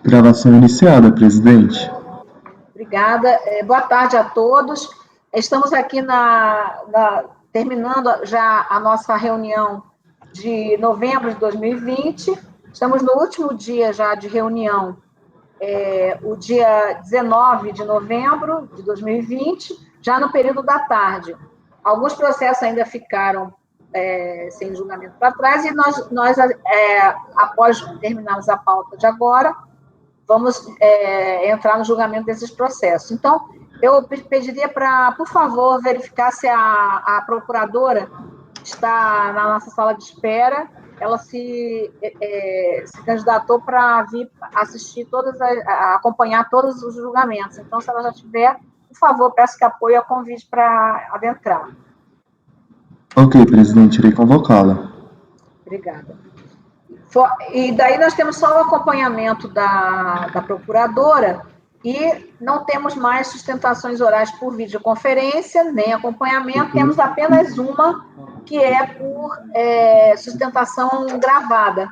Gravação iniciada, presidente. Obrigada. Boa tarde a todos. Estamos aqui terminando já a nossa reunião de novembro de 2020. Estamos no último dia já de reunião, o dia 19 de novembro de 2020, já no período da tarde. Alguns processos ainda ficaram sem julgamento para trás e nós após terminarmos a pauta de agora, vamos entrar no julgamento desses processos. Então, eu pediria para, por favor, verificar se a procuradora está na nossa sala de espera. Ela se candidatou para vir assistir acompanhar todos os julgamentos. Então, se ela já tiver, por favor, peço que apoie a convite para adentrar. Ok, presidente, irei convocá-la. Obrigada. E daí nós temos só o acompanhamento da procuradora e não temos mais sustentações orais por videoconferência, nem acompanhamento, temos apenas uma, que é por sustentação gravada,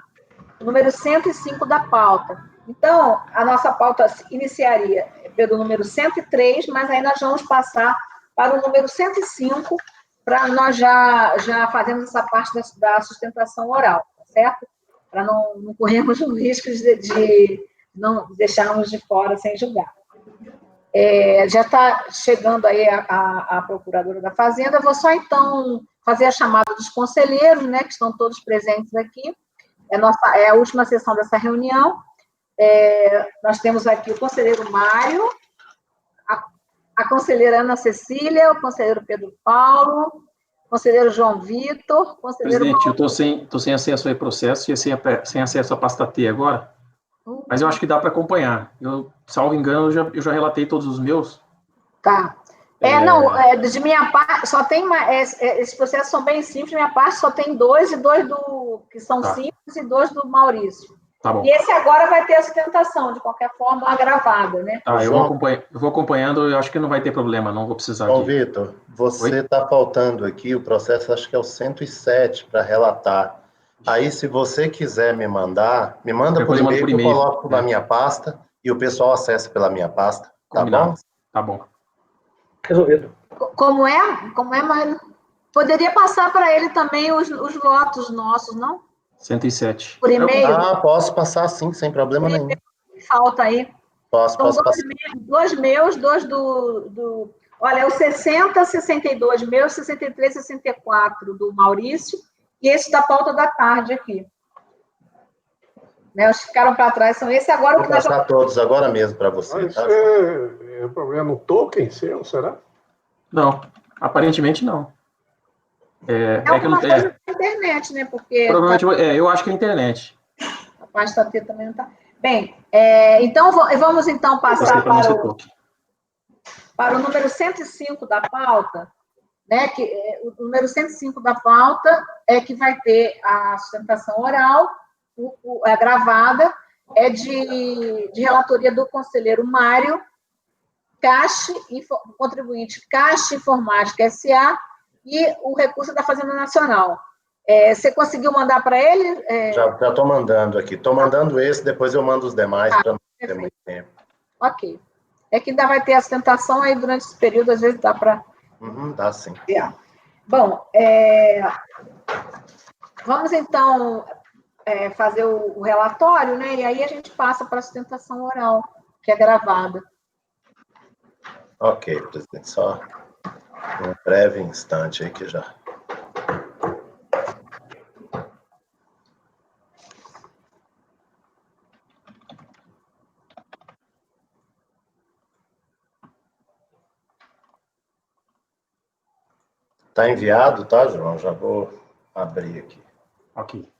número 105 da pauta. Então, a nossa pauta iniciaria pelo número 103, mas aí nós vamos passar para o número 105, para nós já fazermos essa parte da sustentação oral, tá certo? Para não corrermos o risco de não deixarmos de fora sem julgar. Já está chegando aí a procuradora da Fazenda. Eu vou só, então, fazer a chamada dos conselheiros, né, que estão todos presentes aqui. É a última sessão dessa reunião. Nós temos aqui o conselheiro Mário, a conselheira Ana Cecília, o conselheiro Pedro Paulo, conselheiro João Vitor, conselheiro... Presidente, eu estou sem acesso ao processo e sem acesso à pasta T agora, mas eu acho que dá para acompanhar. Salvo engano, eu já relatei todos os meus. Tá. De minha parte, só tem esses processos são bem simples, de minha parte só tem dois que são simples e dois do Maurício. Tá bom. E esse agora vai ter a sustentação, de qualquer forma, agravada, né? Eu vou acompanhando, eu acho que não vai ter problema, não vou precisar João Vitor, você está faltando aqui, o processo acho que é o 107 para relatar. Aí, se você quiser me manda por e-mail, que eu coloco na minha pasta e o pessoal acessa pela minha pasta. Combinado. Tá bom? Tá bom. Resolvido. Como é, mas poderia passar para ele também os votos nossos, não? 107. Por e-mail? Posso passar sim, sem problema nenhum. Falta aí. Posso passar. Dois meus, dois do... Olha, o 60, 62 meus, 63, 64 do Maurício, e esse da pauta da tarde aqui. Né, os que ficaram para trás são esse. Agora Vou passar todos agora mesmo para você. Mas tá? é problema no token seu, será? Não, aparentemente não. Alguma coisa na internet, né? Porque provavelmente, eu acho que é a internet. A pasta T também não está. Bem, então vamos então passar para o número 105 da pauta, né? O número 105 da pauta é que vai ter a sustentação oral, gravada, de relatoria do conselheiro Mário, contribuinte Caixa Informática S.A. e o recurso da Fazenda Nacional. Você conseguiu mandar para ele? Já estou mandando aqui. Estou mandando esse, depois eu mando os demais para não ter muito tempo. Ok. É que ainda vai ter a sustentação aí durante esse período, às vezes dá para... Dá sim. Bom, vamos então fazer o relatório, né? E aí a gente passa para a sustentação oral, que é gravada. Ok, presidente. Só um breve instante aí que já... Está enviado, tá, João? Já vou abrir aqui. Ok.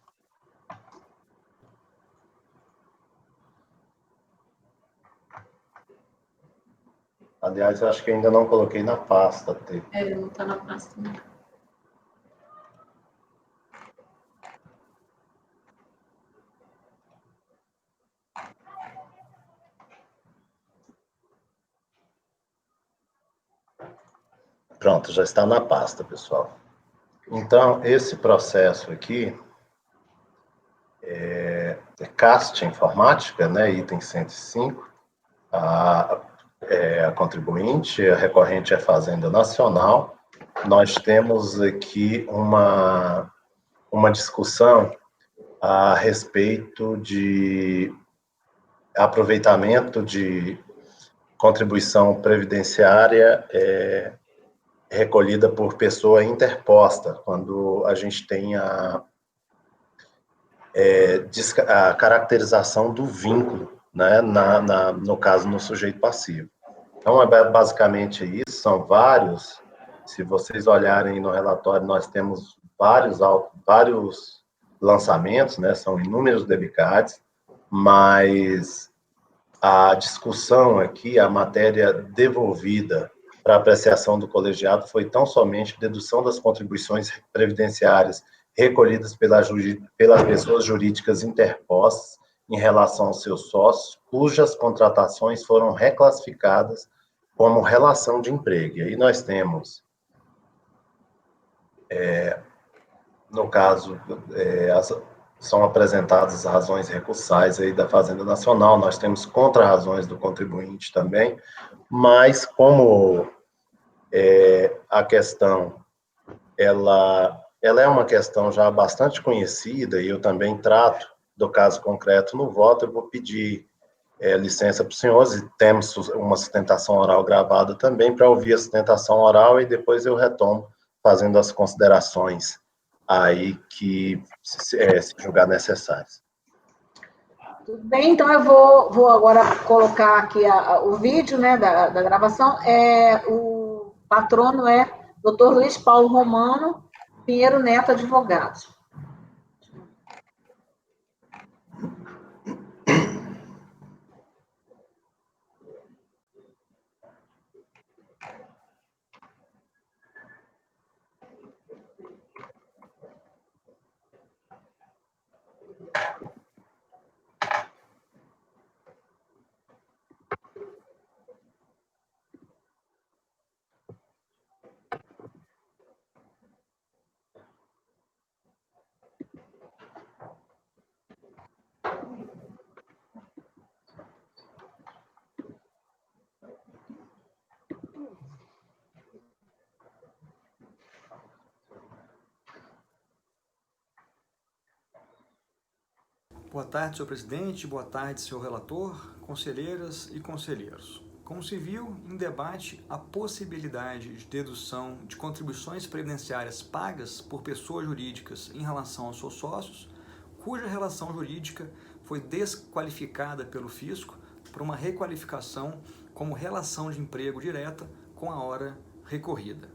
Aliás, eu acho que ainda não coloquei na pasta. Não está na pasta. Não. Pronto, já está na pasta, pessoal. Então, esse processo aqui Caixa Informática, né, item 105, a contribuinte, a recorrente é Fazenda Nacional. Nós temos aqui uma discussão a respeito de aproveitamento de contribuição previdenciária recolhida por pessoa interposta, quando a gente tem a caracterização do vínculo, né, no caso, no sujeito passivo. Então, é basicamente isso, são vários, se vocês olharem no relatório, nós temos vários lançamentos, né, são inúmeros debicates, mas a discussão aqui, a matéria devolvida para apreciação do colegiado foi tão somente dedução das contribuições previdenciárias recolhidas pelas pessoas jurídicas interpostas em relação aos seus sócios, cujas contratações foram reclassificadas como relação de emprego. E aí nós temos, no caso, são apresentadas as razões recursais aí da Fazenda Nacional, nós temos contra-razões do contribuinte também, mas como a questão, ela é uma questão já bastante conhecida, e eu também trato do caso concreto no voto, eu vou pedir licença para os senhores, e temos uma sustentação oral gravada também, para ouvir a sustentação oral, e depois eu retomo, fazendo as considerações aí que se julgar necessárias. Tudo bem, então eu vou agora colocar aqui o vídeo, né, da gravação. O patrono é Dr. Luiz Paulo Romano Pinheiro Neto, advogado. Boa tarde, senhor presidente, boa tarde, senhor relator, conselheiras e conselheiros. Como se viu, em debate, a possibilidade de dedução de contribuições previdenciárias pagas por pessoas jurídicas em relação aos seus sócios, cuja relação jurídica foi desqualificada pelo fisco por uma requalificação como relação de emprego direta com a hora recorrida.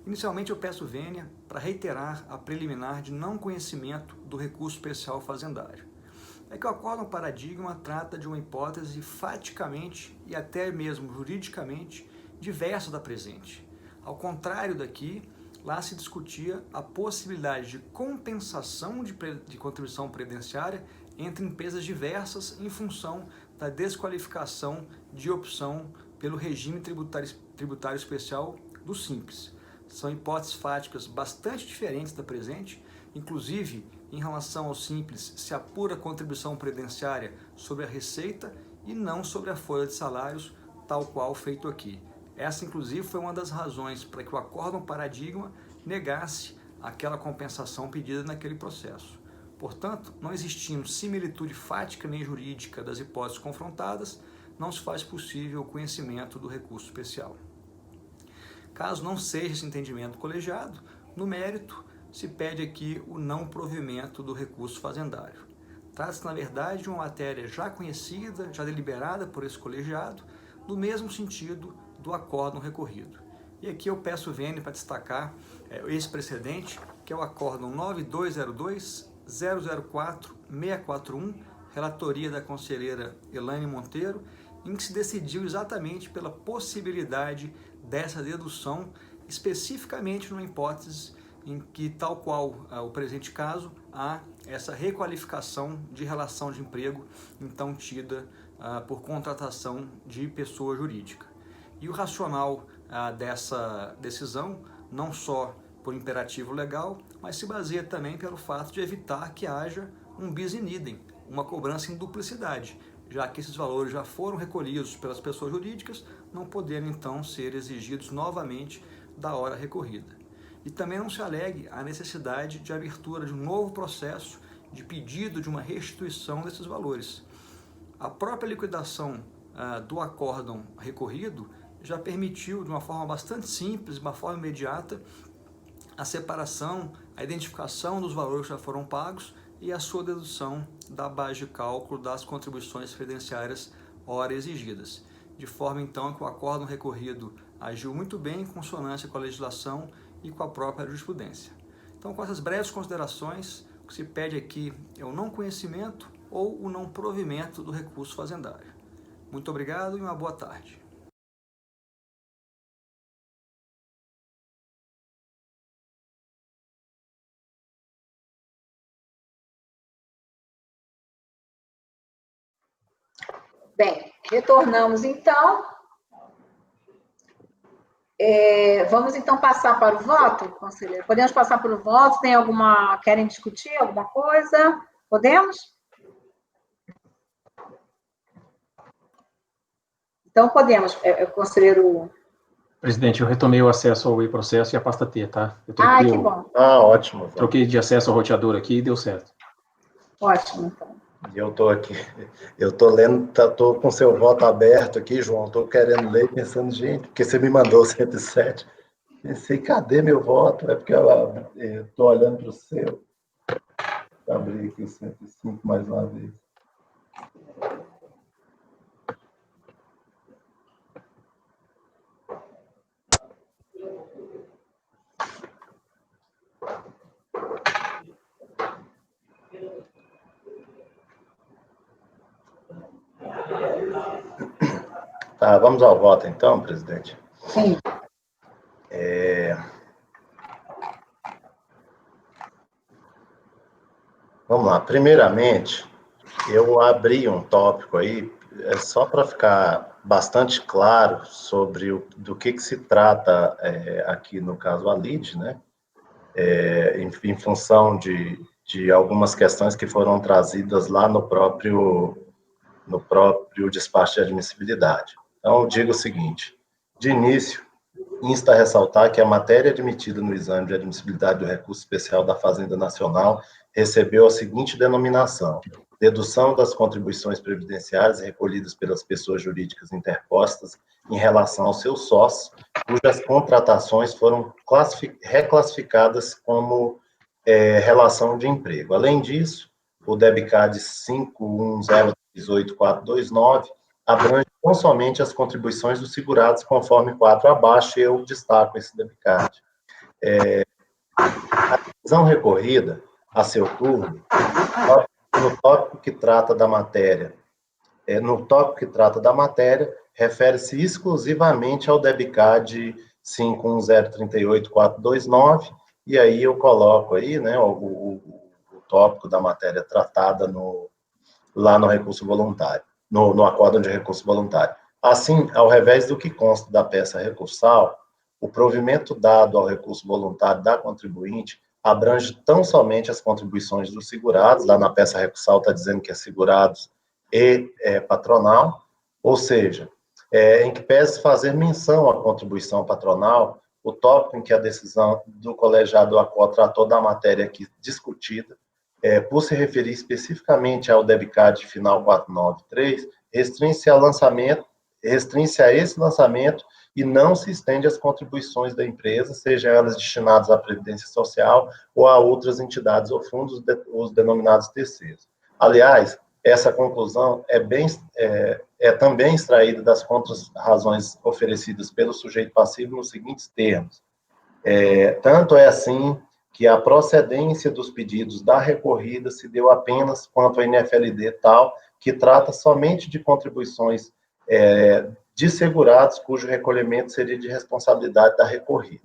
Inicialmente, eu peço vênia para reiterar a preliminar de não conhecimento do recurso especial fazendário. É que o acórdão paradigma trata de uma hipótese faticamente e até mesmo juridicamente diversa da presente. Ao contrário daqui, lá se discutia a possibilidade de compensação de contribuição previdenciária entre empresas diversas em função da desqualificação de opção pelo regime tributário especial do Simples. São hipóteses fáticas bastante diferentes da presente, inclusive em relação ao Simples se apura a contribuição previdenciária sobre a receita e não sobre a folha de salários, tal qual feito aqui. Essa, inclusive, foi uma das razões para que o acórdão paradigma negasse aquela compensação pedida naquele processo. Portanto, não existindo similitude fática nem jurídica das hipóteses confrontadas, não se faz possível o conhecimento do recurso especial. Caso não seja esse entendimento colegiado, no mérito, se pede aqui o não provimento do recurso fazendário. Trata-se, na verdade, de uma matéria já conhecida, já deliberada por esse colegiado, no mesmo sentido do acórdão recorrido. E aqui eu peço vênia para destacar esse precedente, que é o acórdão 9202-004-641, relatoria da conselheira Elaine Monteiro, em que se decidiu exatamente pela possibilidade dessa dedução, especificamente numa hipótese em que, tal qual o presente caso, há essa requalificação de relação de emprego, então tida por contratação de pessoa jurídica. E o racional dessa decisão, não só por imperativo legal, mas se baseia também pelo fato de evitar que haja um bis in idem uma cobrança em duplicidade, já que esses valores já foram recolhidos pelas pessoas jurídicas, não podendo então ser exigidos novamente da hora recorrida. E também não se alegue a necessidade de abertura de um novo processo de pedido de uma restituição desses valores. A própria liquidação do acórdão recorrido já permitiu, de uma forma bastante simples, de uma forma imediata, a separação, a identificação dos valores que já foram pagos e a sua dedução da base de cálculo das contribuições previdenciárias ora exigidas. De forma, então, que o acórdão recorrido agiu muito bem em consonância com a legislação e com a própria jurisprudência. Então, com essas breves considerações, o que se pede aqui é o não conhecimento ou o não provimento do recurso fazendário. Muito obrigado e uma boa tarde. Bem, retornamos então. Vamos então passar para o voto, conselheiro? Podemos passar para o voto? Tem alguma... Querem discutir alguma coisa? Podemos? Então, podemos, conselheiro... Presidente, eu retomei o acesso ao e-processo e a pasta T, tá? Que bom. Ótimo. Troquei de acesso ao roteador aqui e deu certo. Ótimo, então. Eu estou aqui, eu estou lendo, estou com seu voto aberto aqui, João, estou querendo ler, pensando, gente, porque você me mandou o 107. Pensei, cadê meu voto? É porque eu estou olhando para o seu. Vou abrir aqui o 105 mais uma vez. Tá, vamos ao voto então, presidente? Sim. Vamos lá. Primeiramente, eu abri um tópico aí, só para ficar bastante claro sobre do que se trata aqui no caso a LID, né? Em função de algumas questões que foram trazidas lá no próprio despacho de admissibilidade. Então, eu digo o seguinte: de início, insta a ressaltar que a matéria admitida no exame de admissibilidade do recurso especial da Fazenda Nacional recebeu a seguinte denominação: dedução das contribuições previdenciárias recolhidas pelas pessoas jurídicas interpostas em relação aos seus sócios, cujas contratações foram reclassificadas como relação de emprego. Além disso, o DEBCAD 51038429 abrange não somente as contribuições dos segurados, conforme 4 abaixo, eu destaco esse DEBCAD. A decisão recorrida, a seu turno, no tópico que trata da matéria, refere-se exclusivamente ao DEBCAD 51038429, e aí eu coloco aí, né, o tópico da matéria tratada lá no recurso voluntário, no acórdão de recurso voluntário. Assim, ao revés do que consta da peça recursal, o provimento dado ao recurso voluntário da contribuinte abrange tão somente as contribuições dos segurados, lá na peça recursal está dizendo que é segurados e patronal, ou seja, em que pese fazer menção à contribuição patronal, o tópico em que a decisão do colegiado do ACO tratou da matéria aqui discutida, por se referir especificamente ao DEBCAD final 493, restringe-se a esse lançamento e não se estende às contribuições da empresa, sejam elas destinadas à Previdência Social ou a outras entidades ou fundos, os denominados terceiros. Aliás, essa conclusão é também extraída das contra-razões oferecidas pelo sujeito passivo nos seguintes termos. Tanto é assim que a procedência dos pedidos da recorrida se deu apenas quanto à NFLD tal, que trata somente de contribuições de segurados cujo recolhimento seria de responsabilidade da recorrida.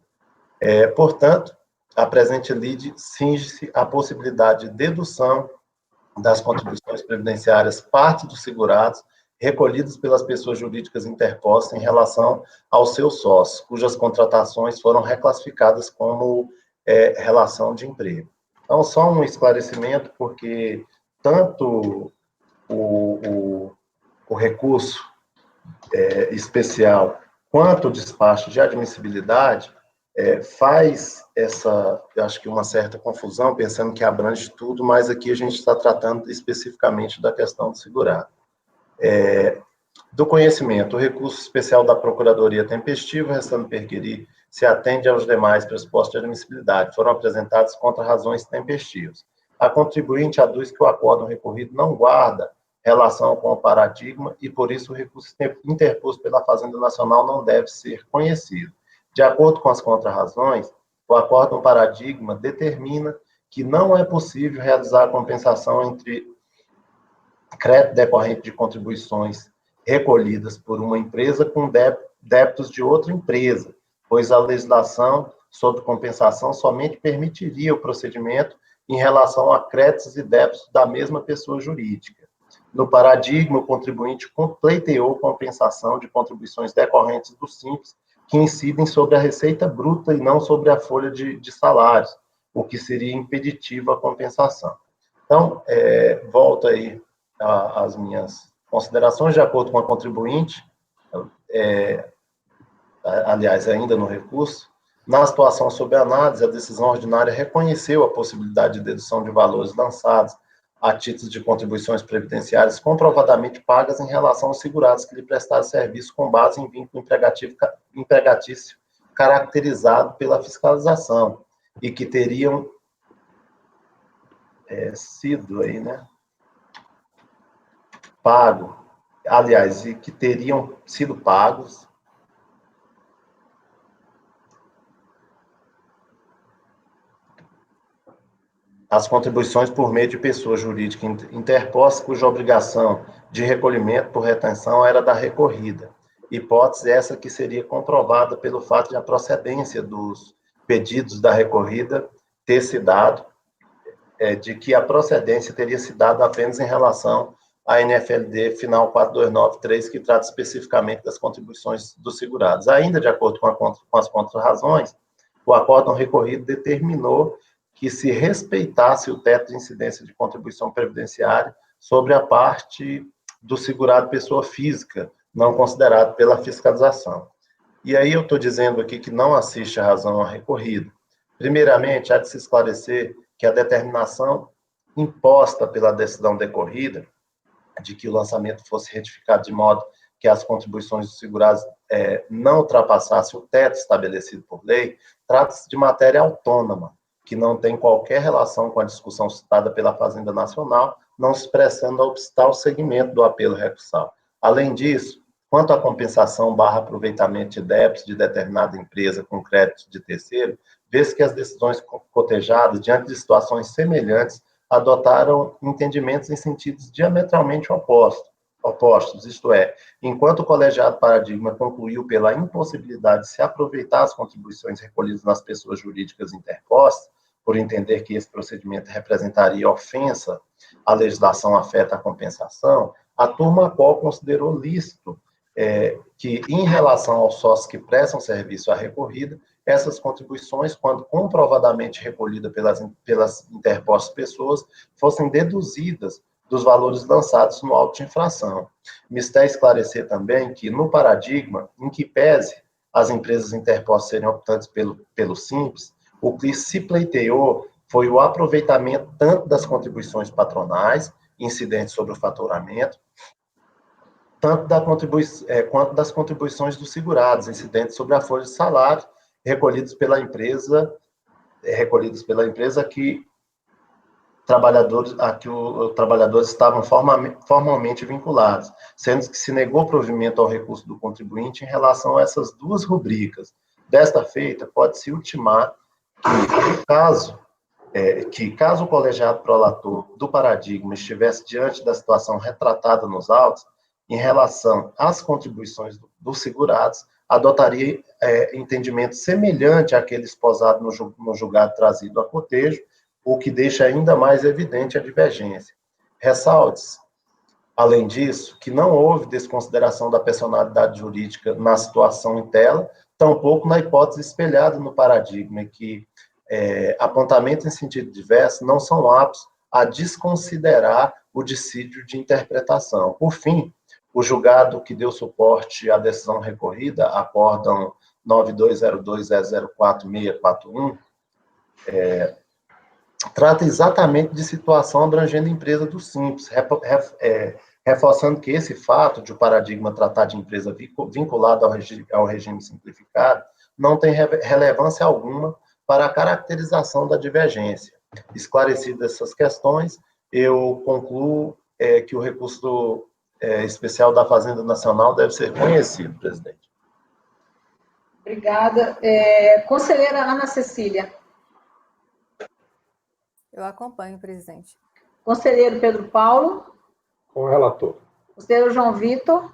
Portanto, a presente lide cinge-se à possibilidade de dedução das contribuições previdenciárias parte dos segurados recolhidas pelas pessoas jurídicas interpostas em relação aos seus sócios, cujas contratações foram reclassificadas como relação de emprego. Então, só um esclarecimento, porque tanto o recurso especial quanto o despacho de admissibilidade faz eu acho que uma certa confusão, pensando que abrange tudo, mas aqui a gente está tratando especificamente da questão do segurado. Do conhecimento, o recurso especial da Procuradoria tempestivo, restando perquiri, se atende aos demais pressupostos de admissibilidade, foram apresentados contra razões tempestivas. A contribuinte aduz que o acórdão recorrido não guarda relação com o paradigma e, por isso, o recurso interposto pela Fazenda Nacional não deve ser conhecido. De acordo com as contrarrazões, o acórdão paradigma determina que não é possível realizar a compensação entre crédito decorrente de contribuições recolhidas por uma empresa com débitos de outra empresa, pois a legislação sobre compensação somente permitiria o procedimento em relação a créditos e débitos da mesma pessoa jurídica. No paradigma, o contribuinte pleiteou compensação de contribuições decorrentes do Simples que incidem sobre a receita bruta e não sobre a folha de salários, o que seria impeditivo à compensação. Então, volto aí às minhas considerações, de acordo com a contribuinte, aliás, ainda no recurso, na situação sob análise, a decisão ordinária reconheceu a possibilidade de dedução de valores lançados a títulos de contribuições previdenciárias comprovadamente pagas em relação aos segurados que lhe prestaram serviço com base em vínculo empregatício caracterizado pela fiscalização e que teriam sido aí, né, pago, aliás, e que teriam sido pagos as contribuições por meio de pessoa jurídica interposta, cuja obrigação de recolhimento por retenção era da recorrida. Hipótese essa que seria comprovada pelo fato de a procedência dos pedidos da recorrida ter se dado, de que a procedência teria se dado apenas em relação à NFLD final 4293, que trata especificamente das contribuições dos segurados. Ainda de acordo com as contrarrazões, o acórdão recorrido determinou que se respeitasse o teto de incidência de contribuição previdenciária sobre a parte do segurado pessoa física, não considerado pela fiscalização. E aí eu estou dizendo aqui que não assiste a razão a recorrido. Primeiramente, há de se esclarecer que a determinação imposta pela decisão decorrida, de que o lançamento fosse retificado de modo que as contribuições dos segurados não ultrapassassem o teto estabelecido por lei, trata-se de matéria autônoma, que não tem qualquer relação com a discussão citada pela Fazenda Nacional, não se prestando a obstar o segmento do apelo recursal. Além disso, quanto à compensação / aproveitamento de débitos de determinada empresa com crédito de terceiro, vê-se que as decisões cotejadas, diante de situações semelhantes, adotaram entendimentos em sentidos diametralmente opostos, isto é, enquanto o colegiado paradigma concluiu pela impossibilidade de se aproveitar as contribuições recolhidas nas pessoas jurídicas interpostas, por entender que esse procedimento representaria ofensa à legislação afeta à compensação, a turma a qual considerou lícito que, em relação aos sócios que prestam serviço à recorrida, essas contribuições, quando comprovadamente recolhidas pelas interpostas pessoas, fossem deduzidas dos valores lançados no auto de infração. Me está a esclarecer também que, no paradigma, em que pese as empresas interpostas serem optantes pelo Simples, o que se pleiteou foi o aproveitamento tanto das contribuições patronais, incidentes sobre o faturamento, quanto das contribuições dos segurados, incidentes sobre a folha de salário, recolhidos pela empresa que os trabalhadores estavam formalmente vinculados, sendo que se negou provimento ao recurso do contribuinte em relação a essas duas rubricas. Desta feita, pode-se ultimar que, caso o colegiado prolator do paradigma estivesse diante da situação retratada nos autos, em relação às contribuições dos segurados, adotaria entendimento semelhante àquele esposado no julgado trazido a cotejo, o que deixa ainda mais evidente a divergência. Ressalte-se, além disso, que não houve desconsideração da personalidade jurídica na situação em tela, tampouco na hipótese espelhada no paradigma, que apontamentos em sentido diverso não são aptos a desconsiderar o dissídio de interpretação. Por fim, o julgado que deu suporte à decisão recorrida, acórdão 9202.004.641, trata exatamente de situação abrangendo a empresa do Simples, reforçando que esse fato de o paradigma tratar de empresa vinculada ao regime simplificado não tem relevância alguma para a caracterização da divergência. Esclarecidas essas questões, eu concluo que o recurso especial da Fazenda Nacional deve ser conhecido, presidente. Obrigada. Conselheira Ana Cecília. Eu acompanho, presidente. Conselheiro Pedro Paulo. Com o relator. Conselheiro João Vitor.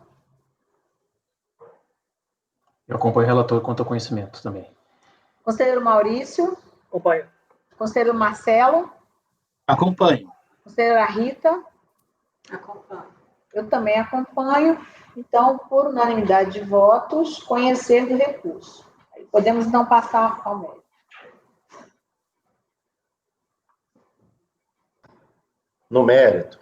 Eu acompanho o relator quanto ao conhecimento também. Conselheiro Maurício. Acompanho. Conselheiro Marcelo. Acompanho. Conselheira Rita. Acompanho. Eu também acompanho. Então, por unanimidade de votos, conhecer do recurso. Podemos, então, passar ao mérito. No mérito,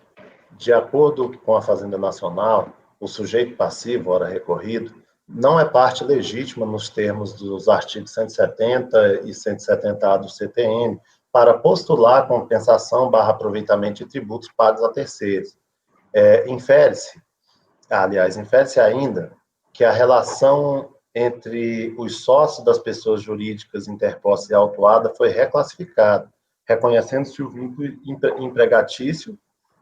de acordo com a Fazenda Nacional, o sujeito passivo, ora recorrido, não é parte legítima nos termos dos artigos 170 e 170A do CTN para postular compensação / aproveitamento de tributos pagos a terceiros. Infere-se ainda que a relação entre os sócios das pessoas jurídicas interpostas e autuada foi reclassificada, reconhecendo-se o vínculo empregatício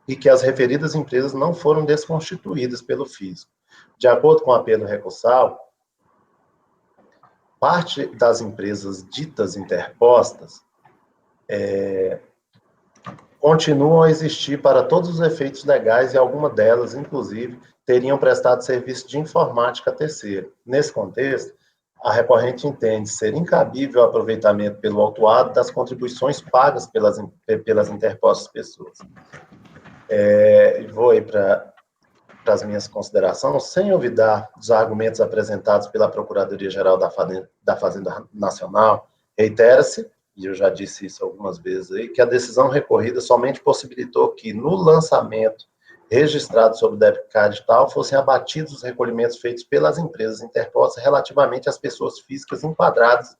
e que as referidas empresas não foram desconstituídas pelo fisco. De acordo com o apelo recursal, parte das empresas ditas interpostas continuam a existir para todos os efeitos legais e algumas delas, inclusive, teriam prestado serviço de informática a terceiro. Nesse contexto, a recorrente entende ser incabível o aproveitamento pelo autuado das contribuições pagas pelas interpostas pessoas. Vou aí para as minhas considerações, sem olvidar os argumentos apresentados pela Procuradoria-Geral da Fazenda Nacional, reitera-se, e eu já disse isso algumas vezes aí, que a decisão recorrida somente possibilitou que, no lançamento registrado sobre o débito digital, fossem abatidos os recolhimentos feitos pelas empresas interpostas relativamente às pessoas físicas enquadradas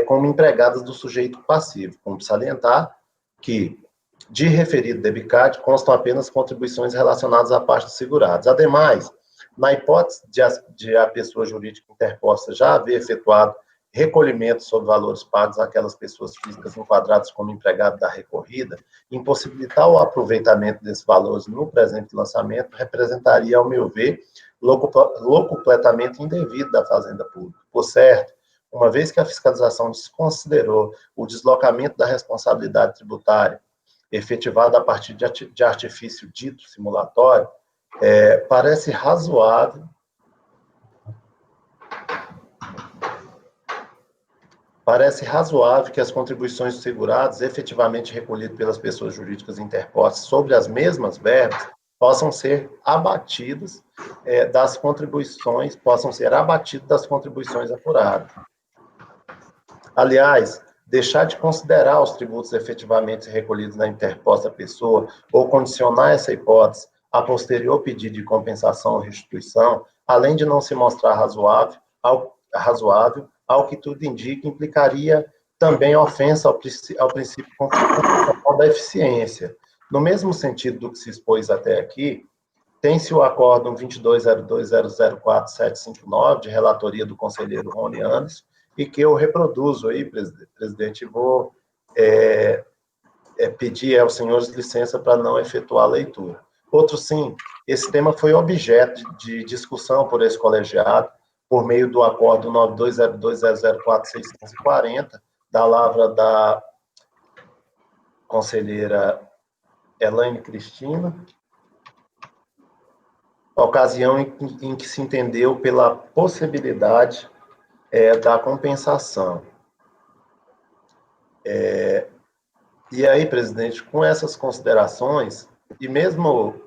como empregadas do sujeito passivo. Como salientar que, de referido debitcard, constam apenas contribuições relacionadas à parte dos segurados. Ademais, na hipótese de a pessoa jurídica interposta já haver efetuado recolhimento sobre valores pagos àquelas pessoas físicas enquadradas como empregado da recorrida, impossibilitar o aproveitamento desses valores no presente lançamento representaria, ao meu ver, locupletamento indevido da Fazenda Pública. Por certo, uma vez que a fiscalização desconsiderou o deslocamento da responsabilidade tributária efetivado a partir de artifício dito simulatório, parece razoável que as contribuições dos segurados efetivamente recolhidas pelas pessoas jurídicas interpostas sobre as mesmas verbas possam ser abatidas das contribuições apuradas. Aliás, deixar de considerar os tributos efetivamente recolhidos na interposta pessoa ou condicionar essa hipótese a posterior pedido de compensação ou restituição, além de não se mostrar razoável, ao que tudo indica, implicaria também ofensa ao princípio constitucional da eficiência. No mesmo sentido do que se expôs até aqui, tem-se o acórdão 2202.004.759, de relatoria do conselheiro Rony Anderson, e que eu reproduzo aí, presidente, e vou pedir aos senhores licença para não efetuar a leitura. Outro sim, esse tema foi objeto de discussão por esse colegiado, por meio do acórdão 9202.004.640, da lavra da conselheira Elaine Cristina, ocasião em que se entendeu pela possibilidade da compensação. E aí, presidente, com essas considerações, e mesmo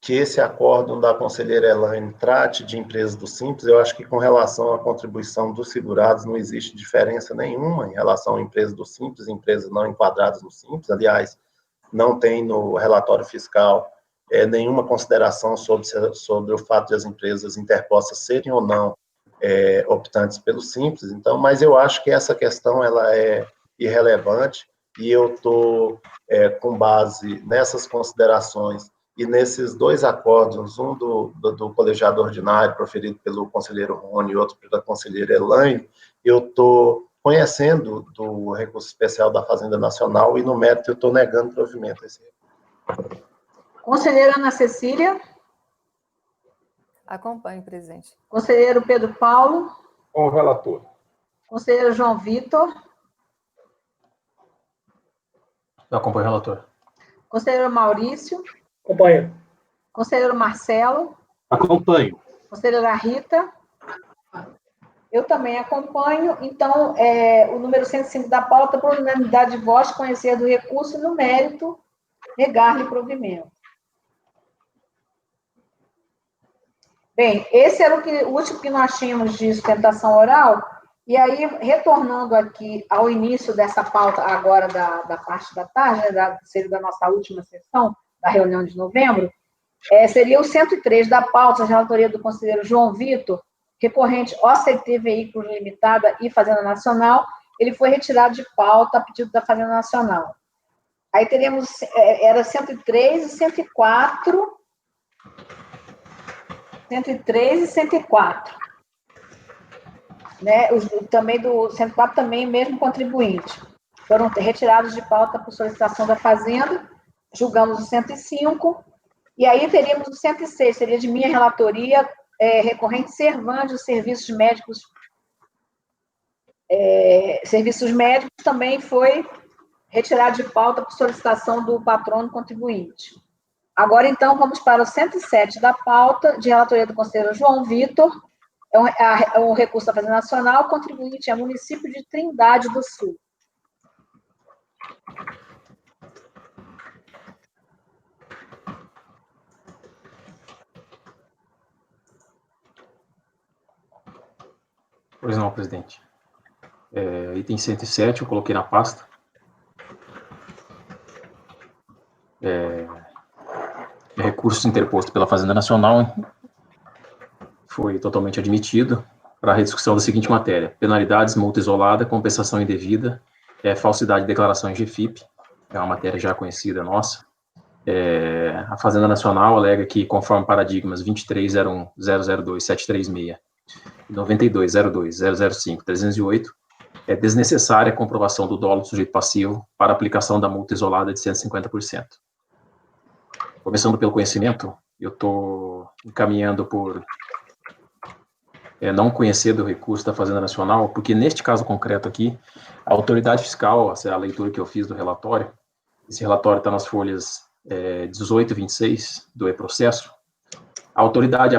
que esse acórdão da conselheira Elaine trate de empresas do Simples, eu acho que com relação à contribuição dos segurados não existe diferença nenhuma em relação a empresas do Simples, empresas não enquadradas no Simples. Aliás, não tem no relatório fiscal nenhuma consideração sobre o fato de as empresas interpostas serem ou não optantes pelo Simples. Então, mas eu acho que essa questão ela é irrelevante e eu estou, com base nessas considerações e nesses dois acordos, um do colegiado ordinário, proferido pelo conselheiro Rony, e outro pela conselheira Elaine, eu estou conhecendo do recurso especial da Fazenda Nacional e, no mérito, eu estou negando provimento a esse recurso. Conselheira Ana Cecília. Acompanho, presidente. Conselheiro Pedro Paulo. Com o relator. Conselheiro João Vitor. Eu acompanho o relator. Conselheiro Maurício. Acompanho. Conselheiro Marcelo. Acompanho. Conselheira Rita. Eu também acompanho. Então, o número 105 da pauta, por unanimidade de votos, conhecer do recurso e, no mérito, negar-lhe provimento. Bem, esse era o último que nós tínhamos de sustentação oral, e aí, retornando aqui ao início dessa pauta, agora da parte da tarde, seria da nossa última sessão, da reunião de novembro, seria o 103 da pauta, de relatoria do conselheiro João Vitor, recorrente OCT Veículos Limitada e Fazenda Nacional, ele foi retirado de pauta a pedido da Fazenda Nacional. Aí teríamos, era 103 e 104, 103 e 104. Né? Também do 104, também mesmo contribuinte. Foram retirados de pauta por solicitação da Fazenda, julgamos o 105, e aí teríamos o 106, seria de minha relatoria, recorrente Servândio, serviços médicos também foi retirado de pauta por solicitação do patrono contribuinte. Agora, então, vamos para o 107 da pauta, de relatoria do conselheiro João Vitor, o recurso da Fazenda Nacional, contribuinte é município de Trindade do Sul. Pois não, presidente. Item 107, eu coloquei na pasta. Recurso interposto pela Fazenda Nacional foi totalmente admitido para a rediscussão da seguinte matéria: penalidades, multa isolada, compensação indevida, falsidade de declaração em GFIP, é uma matéria já conhecida nossa. A Fazenda Nacional alega que, conforme paradigmas 23.01.002.736 e 92.02.005.308, é desnecessária a comprovação do dolo do sujeito passivo para aplicação da multa isolada de 150%. Começando pelo conhecimento, eu estou encaminhando por não conhecer do recurso da Fazenda Nacional, porque neste caso concreto aqui, a autoridade fiscal, essa é a leitura que eu fiz do relatório, esse relatório está nas folhas 18 e 26 do e-processo, a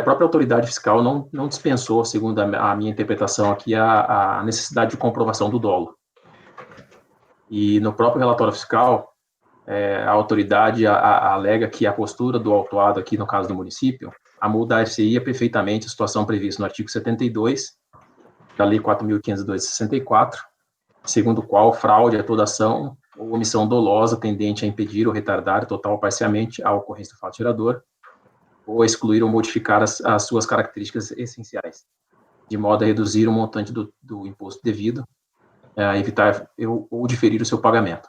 própria autoridade fiscal não dispensou, segundo a minha interpretação aqui, a necessidade de comprovação do dolo. E no próprio relatório fiscal, a autoridade alega que a postura do autuado aqui, no caso do município, amoldaria perfeitamente a situação prevista no artigo 72 da Lei 4.502/64, segundo o qual fraude é toda ação ou omissão dolosa tendente a impedir ou retardar total ou parcialmente a ocorrência do fato gerador, ou excluir ou modificar as suas características essenciais, de modo a reduzir o montante do imposto devido, evitar ou diferir o seu pagamento.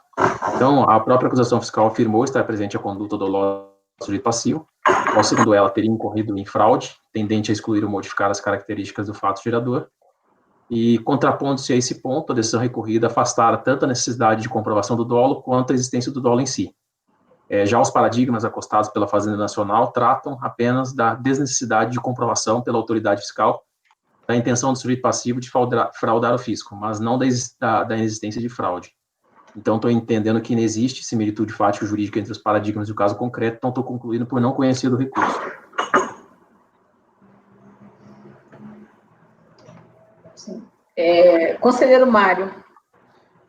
Então, a própria acusação fiscal afirmou estar presente a conduta dolosa do sujeito passivo, qual, segundo ela, teria incorrido em fraude, tendente a excluir ou modificar as características do fato gerador, e, contrapondo-se a esse ponto, a decisão recorrida afastara tanto a necessidade de comprovação do dolo quanto a existência do dolo em si. Já os paradigmas acostados pela Fazenda Nacional tratam apenas da desnecessidade de comprovação pela autoridade fiscal da intenção do sujeito passivo de fraudar o fisco, mas não da existência de fraude. Então, estou entendendo que não existe similitude fático-jurídica entre os paradigmas e o caso concreto, então estou concluindo por não conhecer do recurso. Sim. Conselheiro Mário.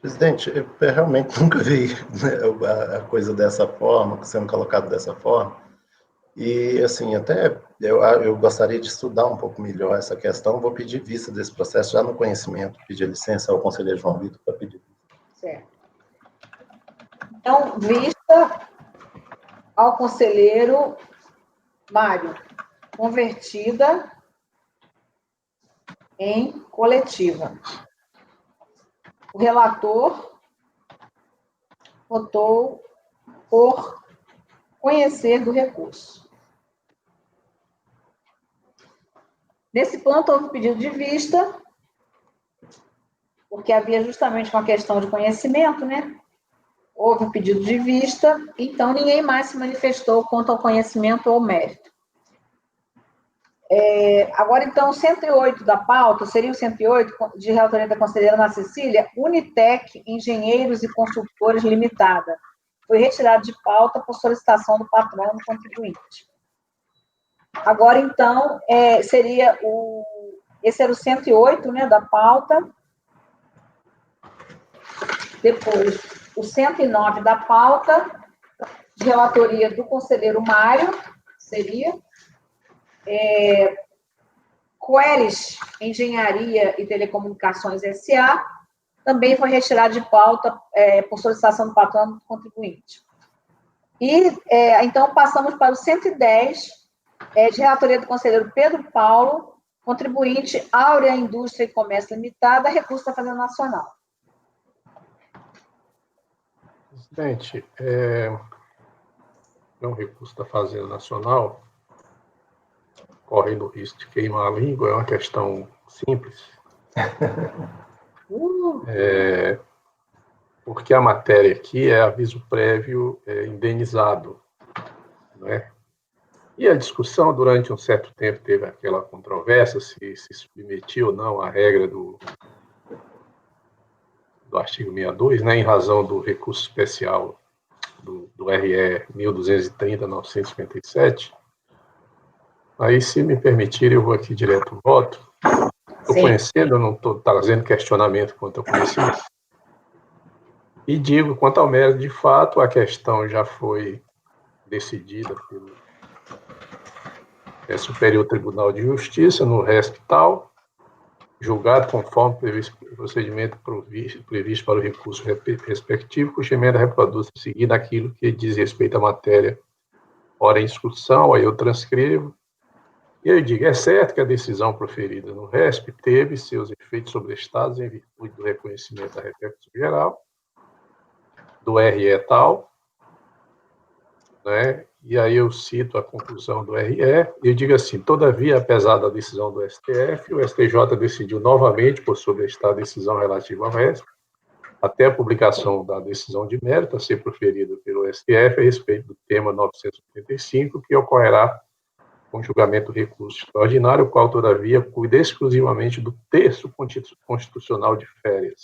Presidente, eu realmente nunca vi, né, a coisa dessa forma, sendo colocado dessa forma. E, assim, até eu gostaria de estudar um pouco melhor essa questão. Vou pedir vista desse processo já no conhecimento, pedir licença ao conselheiro João Vitor para pedir. Certo. Então, visto ao conselheiro Mário, convertida em coletiva. O relator votou por conhecer do recurso. Nesse ponto, houve pedido de vista, porque havia justamente uma questão de conhecimento, né? Houve pedido de vista, então ninguém mais se manifestou quanto ao conhecimento ou mérito. Agora, então, o 108 da pauta, seria o 108, de relatoria da conselheira Ana Cecília, Unitec Engenheiros e Consultores Limitada. Foi retirado de pauta por solicitação do patrono contribuinte. Agora, então, esse era o 108, né, da pauta. Depois, o 109 da pauta, de relatoria do conselheiro Mário, seria Coeres Engenharia e Telecomunicações S.A., também foi retirado de pauta por solicitação do patrono contribuinte. E, então, passamos para o 110, de relatoria do conselheiro Pedro Paulo, contribuinte Áurea Indústria e Comércio Limitada, recurso da Fazenda Nacional. Presidente, é um recurso da Fazenda Nacional, correndo o risco de queimar a língua, é uma questão simples. Porque a matéria aqui é aviso prévio indenizado, né? E a discussão, durante um certo tempo, teve aquela controvérsia se submetia ou não à regra do artigo 62, né, em razão do recurso especial do RE 1230-957. Aí, se me permitirem, eu vou aqui direto ao voto. Estou conhecendo, não estou trazendo questionamento quanto ao conhecimento. E digo, quanto ao mérito, de fato, a questão já foi decidida pelo Superior Tribunal de Justiça, no RESP-TAL, julgado conforme previsto o procedimento previsto para o recurso respectivo, cuja emenda reproduz seguindo aquilo que diz respeito à matéria ora em discussão, aí eu transcrevo. E eu digo, é certo que a decisão proferida no RESP teve seus efeitos sobrestados em virtude do reconhecimento da repercussão geral, do RE tal, né? E aí eu cito a conclusão do RE, e eu digo assim, todavia, apesar da decisão do STF, o STJ decidiu novamente por sobrestar a decisão relativa ao RESP, até a publicação da decisão de mérito a ser proferida pelo STF a respeito do tema 985, que ocorrerá com julgamento do recurso extraordinário, o qual, todavia, cuida exclusivamente do terço constitucional de férias.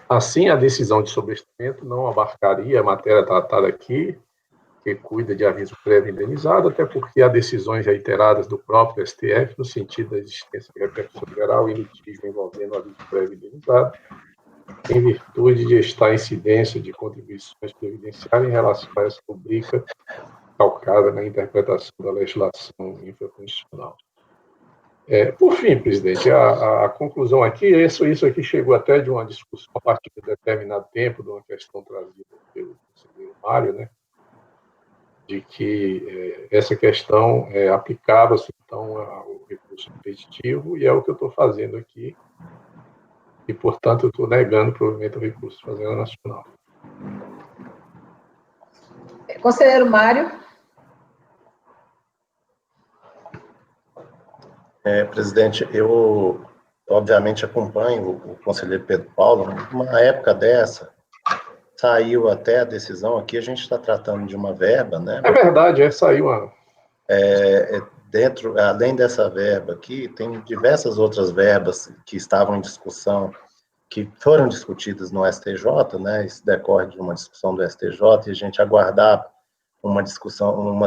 Assim, a decisão de sobrestamento não abarcaria a matéria tratada aqui, que cuida de aviso prévio indenizado, até porque há decisões reiteradas do próprio STF no sentido da existência de repercussão geral e litígio envolvendo aviso prévio indenizado, em virtude de estar incidência de contribuições previdenciárias em relação a essa rubrica calcada na interpretação da legislação infraconstitucional. Por fim, presidente, a conclusão aqui, isso aqui chegou até de uma discussão a partir de determinado tempo, de uma questão trazida pelo conselheiro Mário, né, de que essa questão aplicava-se, então, ao recurso repetitivo, e é o que eu estou fazendo aqui, e, portanto, eu estou negando, provavelmente, o recurso da Fazenda Nacional. Conselheiro Mário. Presidente, eu, obviamente, acompanho o conselheiro Pedro Paulo. Numa época dessa, saiu até a decisão aqui, a gente está tratando de uma verba, né? É verdade, saiu uma... Além dessa verba aqui, tem diversas outras verbas que estavam em discussão, que foram discutidas no STJ, né? Isso decorre de uma discussão do STJ, e a gente aguardava uma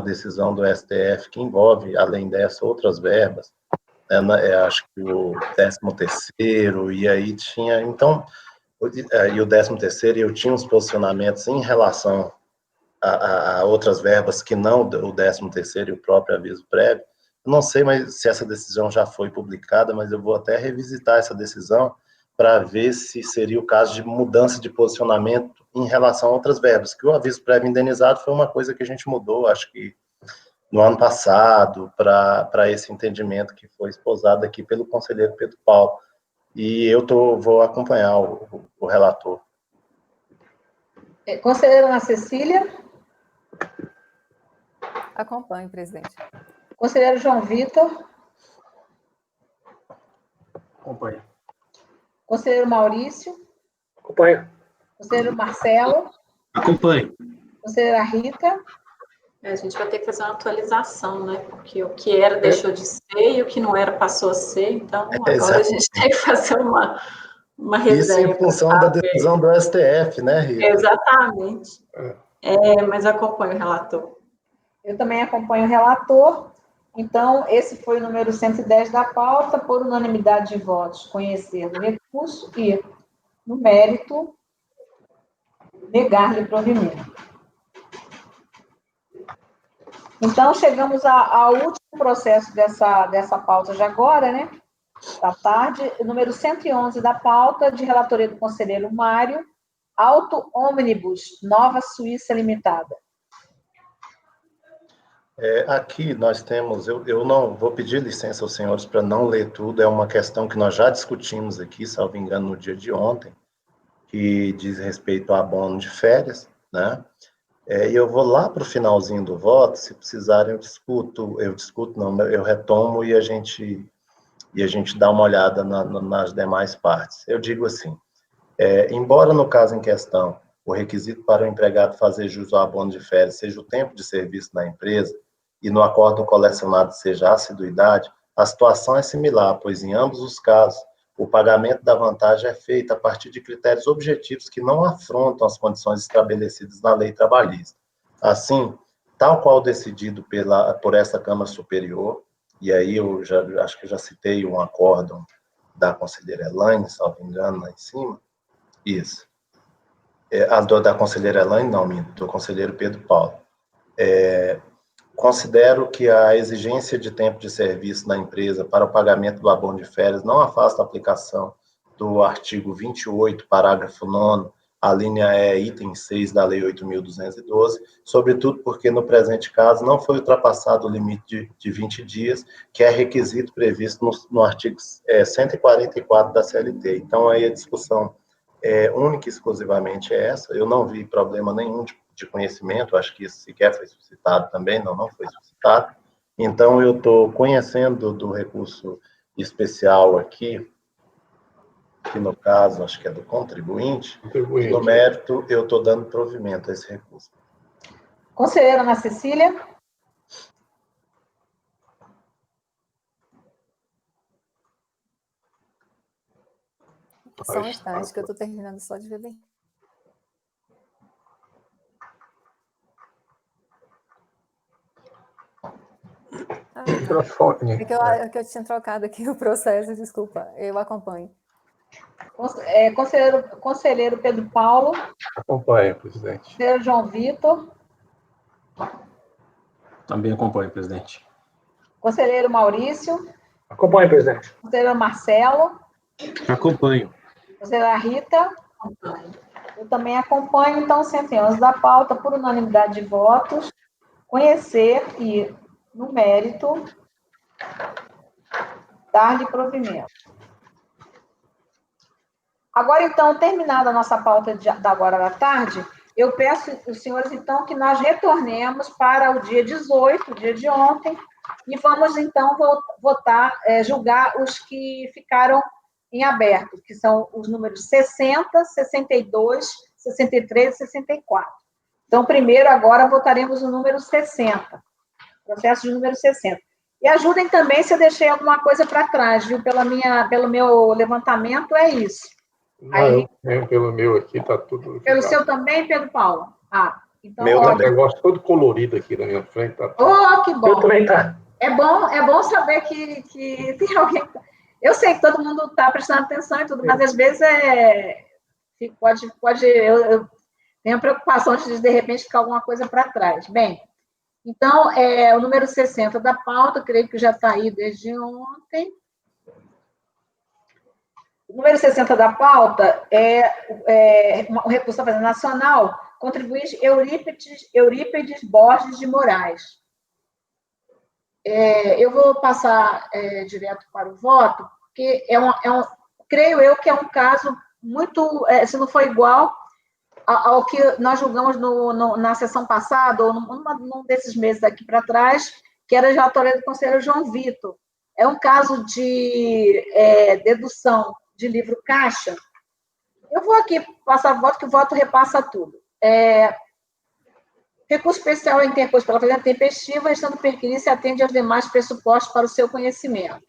decisão do STF que envolve, além dessa, outras verbas. Acho que o 13º, e aí tinha... Então, e o 13º, eu tinha uns posicionamentos em relação a outras verbas que não o 13º e o próprio aviso prévio. Eu não sei se essa decisão já foi publicada, mas eu vou até revisitar essa decisão para ver se seria o caso de mudança de posicionamento em relação a outras verbas, que o aviso prévio indenizado foi uma coisa que a gente mudou, acho que no ano passado, para esse entendimento que foi esposado aqui pelo conselheiro Pedro Paulo. E eu vou acompanhar o relator. Conselheira Ana Cecília? Acompanho, presidente. Conselheiro João Vitor? Acompanho. Conselheiro Maurício? Acompanho. Conselheiro Marcelo? Acompanho. Conselheira Rita? A gente vai ter que fazer uma atualização, né? Porque o que era deixou de ser e o que não era passou a ser. Então, agora a gente tem que fazer uma resenha. Isso em função da decisão do STF, né, Rita? Exatamente. Mas acompanho o relator. Eu também acompanho o relator. Então, esse foi o número 110 da pauta, por unanimidade de votos, conhecer o recurso e, no mérito, negar-lhe provimento. Então, chegamos ao último processo dessa pauta de agora, né? Da tarde, o número 111 da pauta, de relatoria do conselheiro Mário, Auto Ônibus, Nova Suíça Limitada. Aqui nós temos, eu não vou pedir licença aos senhores para não ler tudo, é uma questão que nós já discutimos aqui, salvo engano, no dia de ontem, que diz respeito a abono de férias, né? E eu vou lá para o finalzinho do voto, se precisarem eu retomo e a gente dá uma olhada nas demais partes. Eu digo assim, embora no caso em questão, o requisito para o empregado fazer jus ao abono de férias seja o tempo de serviço na empresa e no acórdão colecionado seja a assiduidade, a situação é similar, pois em ambos os casos, o pagamento da vantagem é feito a partir de critérios objetivos que não afrontam as condições estabelecidas na lei trabalhista. Assim, tal qual decidido por essa Câmara Superior, e aí acho que eu já citei um acórdão da conselheira Elaine, salvo engano, lá em cima, isso. Da conselheira Elaine, não, do conselheiro Pedro Paulo. Considero que a exigência de tempo de serviço na empresa para o pagamento do abono de férias não afasta a aplicação do artigo 28, parágrafo 9º, a linha E, item 6 da Lei 8.212, sobretudo porque, no presente caso, não foi ultrapassado o limite de 20 dias, que é requisito previsto no artigo 144 da CLT. Então, aí a discussão única e exclusivamente é essa. Eu não vi problema nenhum de conhecimento, acho que isso sequer foi suscitado também, não foi suscitado. Então, eu estou conhecendo do recurso especial aqui, que no caso, acho que é do contribuinte, e no mérito, eu estou dando provimento a esse recurso. Conselheira Ana Cecília? Só um instante, que eu estou terminando só de ver bem. Microfone. É que eu tinha trocado aqui o processo, desculpa. Eu acompanho. Conselheiro Pedro Paulo? Acompanho, presidente. Conselheiro João Vitor? Também acompanho, presidente. Conselheiro Maurício? Acompanho, presidente. Conselheiro Marcelo? Acompanho. Conselheira Rita? Acompanho. Eu também acompanho, então, 111 da pauta, por unanimidade de votos, conhecer e, no mérito, dar-lhe provimento. Agora, então, terminada a nossa pauta da agora da tarde, eu peço aos senhores, então, que nós retornemos para o dia 18, o dia de ontem, e vamos, então, votar, julgar os que ficaram em aberto, que são os números 60, 62, 63 e 64. Então, primeiro, agora, votaremos o número 60, processo de número 60. E ajudem também se eu deixei alguma coisa para trás, viu? Pelo meu levantamento, é isso. Aí, pelo meu aqui, está tudo... Pelo seu também, Pedro Paulo? Então, meu tá um negócio todo colorido aqui na minha frente. Tá tudo... Oh, que bom. Eu também tá. É bom saber que tem alguém... Eu sei que todo mundo está prestando atenção e tudo, mas às vezes eu tenho a preocupação de repente, ficar alguma coisa para trás. Bem, então, o número 60 da pauta, creio que já está aí desde ontem. Número 60 da pauta é um recurso da Fazenda Nacional, contribuinte Eurípides Borges de Moraes. Eu vou passar direto para o voto, porque creio eu que é um caso muito, se não for igual ao que nós julgamos na sessão passada, ou num desses meses aqui para trás, que era de autoria do conselheiro João Vitor. É um caso de dedução de livro caixa. Eu vou aqui passar voto, que o voto repassa tudo. Recurso especial interposto pela Fazenda Tempestiva, estando perquirido, se atende aos demais pressupostos para o seu conhecimento.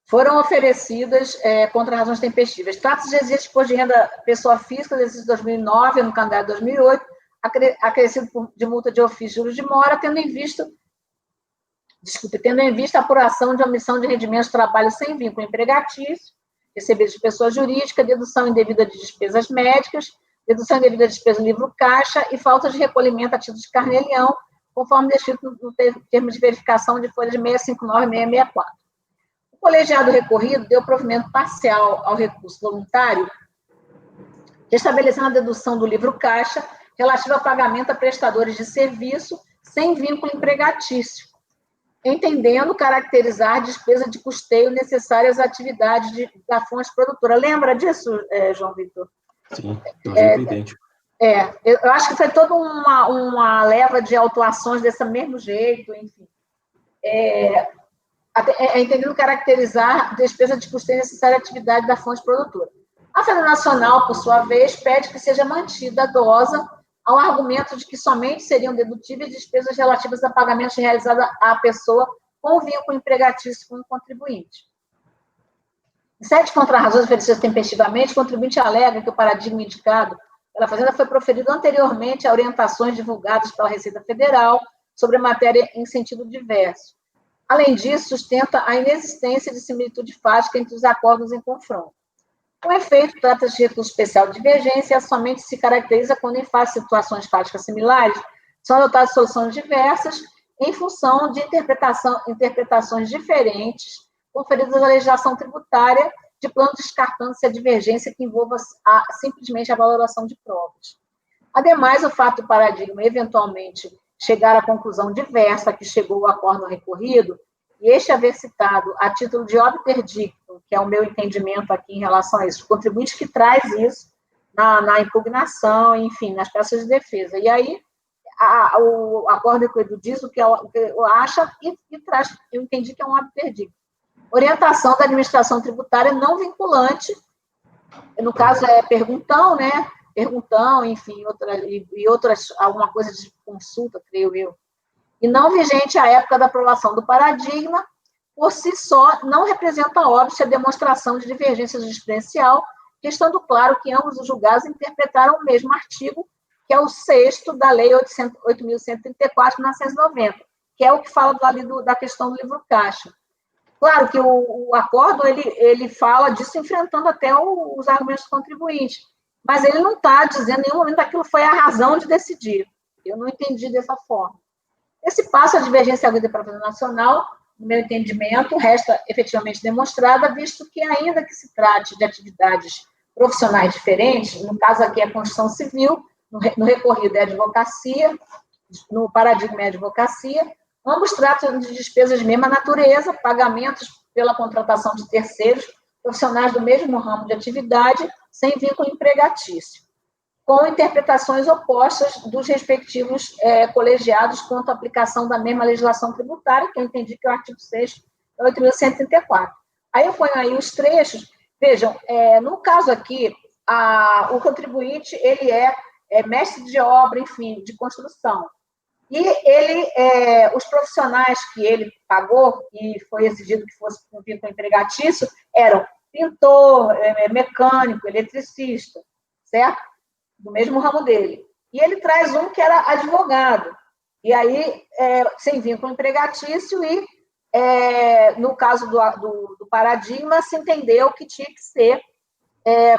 Foram oferecidas contra razões tempestivas. Trata-se de exercício de imposto de renda pessoa física, exercício de 2009, no calendário de 2008, acrescido de multa de ofício, juros de mora, tendo em vista a apuração de omissão de rendimentos de trabalho sem vínculo empregatício, recebidos de pessoa jurídica, dedução indevida de despesas médicas, dedução indevida de despesa do livro caixa e falta de recolhimento a título de carnê-leão, conforme descrito no termo de verificação de folhas 659 e 664. O colegiado recorrido deu provimento parcial ao recurso voluntário, estabelecendo a dedução do livro caixa relativo a pagamento a prestadores de serviço sem vínculo empregatício, entendendo caracterizar despesa de custeio necessárias às atividades da fonte produtora. Lembra disso, João Vitor? Sim, de um jeito idêntico. Eu acho que foi toda uma leva de autuações desse mesmo jeito, enfim. Entendendo caracterizar despesa de custeio necessária à atividade da fonte produtora. A Fazenda Nacional, por sua vez, pede que seja mantida a dosa ao argumento de que somente seriam dedutíveis despesas relativas a pagamentos realizados à pessoa com vínculo empregatício com o contribuinte. Em 7 contrarrazões oferecidas tempestivamente, o contribuinte alega que o paradigma indicado pela Fazenda foi proferido anteriormente a orientações divulgadas pela Receita Federal sobre a matéria em sentido diverso. Além disso, sustenta a inexistência de similitude fática entre os acordos em confronto. Com efeito, trata-se de recurso especial de divergência, somente se caracteriza quando, em face de situações fáticas similares, são adotadas soluções diversas em função de interpretações diferentes conferidas à legislação tributária, de plano descartando-se a divergência que envolva simplesmente a valoração de provas. Ademais, o fato do paradigma eventualmente chegar à conclusão diversa a que chegou o acordo recorrido, e este haver citado a título de obter dictum, que é o meu entendimento aqui em relação a isso, o contribuinte que traz isso na impugnação, enfim, nas peças de defesa. E aí, o acordo recorrido diz o que acha e traz, eu entendi que é um obter dictum. Orientação da administração tributária não vinculante, no caso é perguntão, né? Perguntão, enfim, outras, alguma coisa de consulta, creio eu. E não vigente à época da aprovação do paradigma, por si só, não representa óbvia a demonstração de divergência jurisprudencial, estando claro que ambos os julgados interpretaram o mesmo artigo, que é o 6º da Lei 8.134, de 1990, que é o que fala da questão do livro caixa. Claro que o acordo, ele fala disso enfrentando até os argumentos do contribuinte, mas ele não está dizendo em nenhum momento que aquilo foi a razão de decidir. Eu não entendi dessa forma. Esse passo, a divergência havida para a Fazenda Nacional, no meu entendimento, resta efetivamente demonstrada, visto que, ainda que se trate de atividades profissionais diferentes, no caso aqui é a construção civil, no recorrido é a advocacia, no paradigma é a advocacia, ambos tratam de despesas de mesma natureza, pagamentos pela contratação de terceiros, profissionais do mesmo ramo de atividade, sem vínculo empregatício, com interpretações opostas dos respectivos colegiados quanto à aplicação da mesma legislação tributária, que eu entendi que é o artigo 6º da 8.134. Aí eu ponho aí os trechos. Vejam, no caso aqui, o contribuinte, ele é mestre de obra, enfim, de construção. E os profissionais que ele pagou, e foi exigido que fosse com vínculo empregatício, eram pintor, mecânico, eletricista, certo? Do mesmo ramo dele. E ele traz um que era advogado. E aí, sem vínculo empregatício, e no caso do paradigma, se entendeu que tinha que ser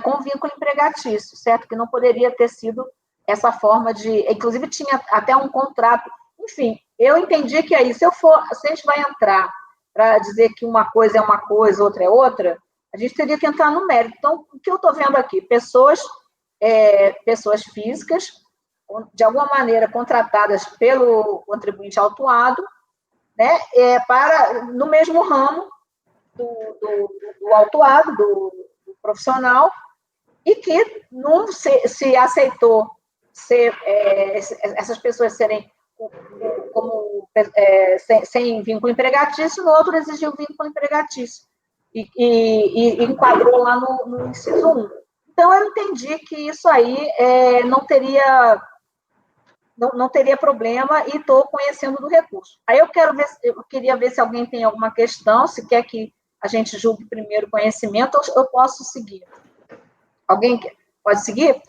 com vínculo empregatício, certo? Que não poderia ter sido essa forma de... Inclusive, tinha até um contrato. Enfim, eu entendi que aí, se a gente vai entrar para dizer que uma coisa é uma coisa, outra é outra, a gente teria que entrar no mérito. Então, o que eu estou vendo aqui? Pessoas físicas, de alguma maneira contratadas pelo contribuinte autuado, né, no mesmo ramo do autuado, do profissional, e que não se aceitou essas pessoas serem sem vínculo empregatício, no outro exigiu vínculo empregatício, e enquadrou lá no inciso 1. Então, eu entendi que isso aí não teria problema, e estou conhecendo do recurso. Aí eu queria ver se alguém tem alguma questão, se quer que a gente julgue primeiro o conhecimento, ou eu posso seguir. Alguém pode seguir?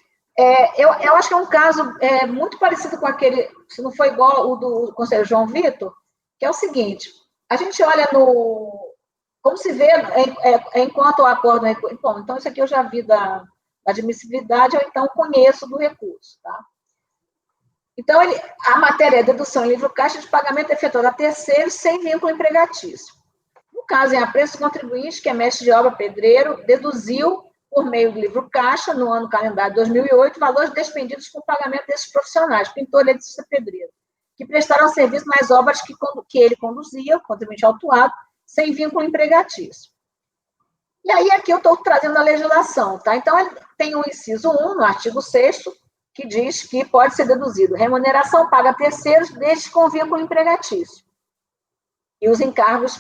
Eu acho que é um caso muito parecido com aquele, se não foi igual o do conselheiro João Vitor, que é o seguinte: a gente olha como se vê enquanto o acordo... Bom, então isso aqui eu já vi da admissibilidade, ou então conheço do recurso, tá? Então, a matéria é dedução em livro caixa de pagamento efetuado a terceiros sem vínculo empregatício. No caso, em apreço, o contribuinte, que é mestre de obra pedreiro, deduziu, por meio do livro caixa, no ano calendário de 2008, valores despendidos com o pagamento desses profissionais, pintor, eletricista, pedreiro, que prestaram serviço nas obras que ele conduzia, o contribuinte autuado, sem vínculo empregatício. E aí, aqui eu estou trazendo a legislação, tá? Então, tem o inciso 1, no artigo 6º, que diz que pode ser deduzido remuneração paga a terceiros, desde com vínculo empregatício, e os encargos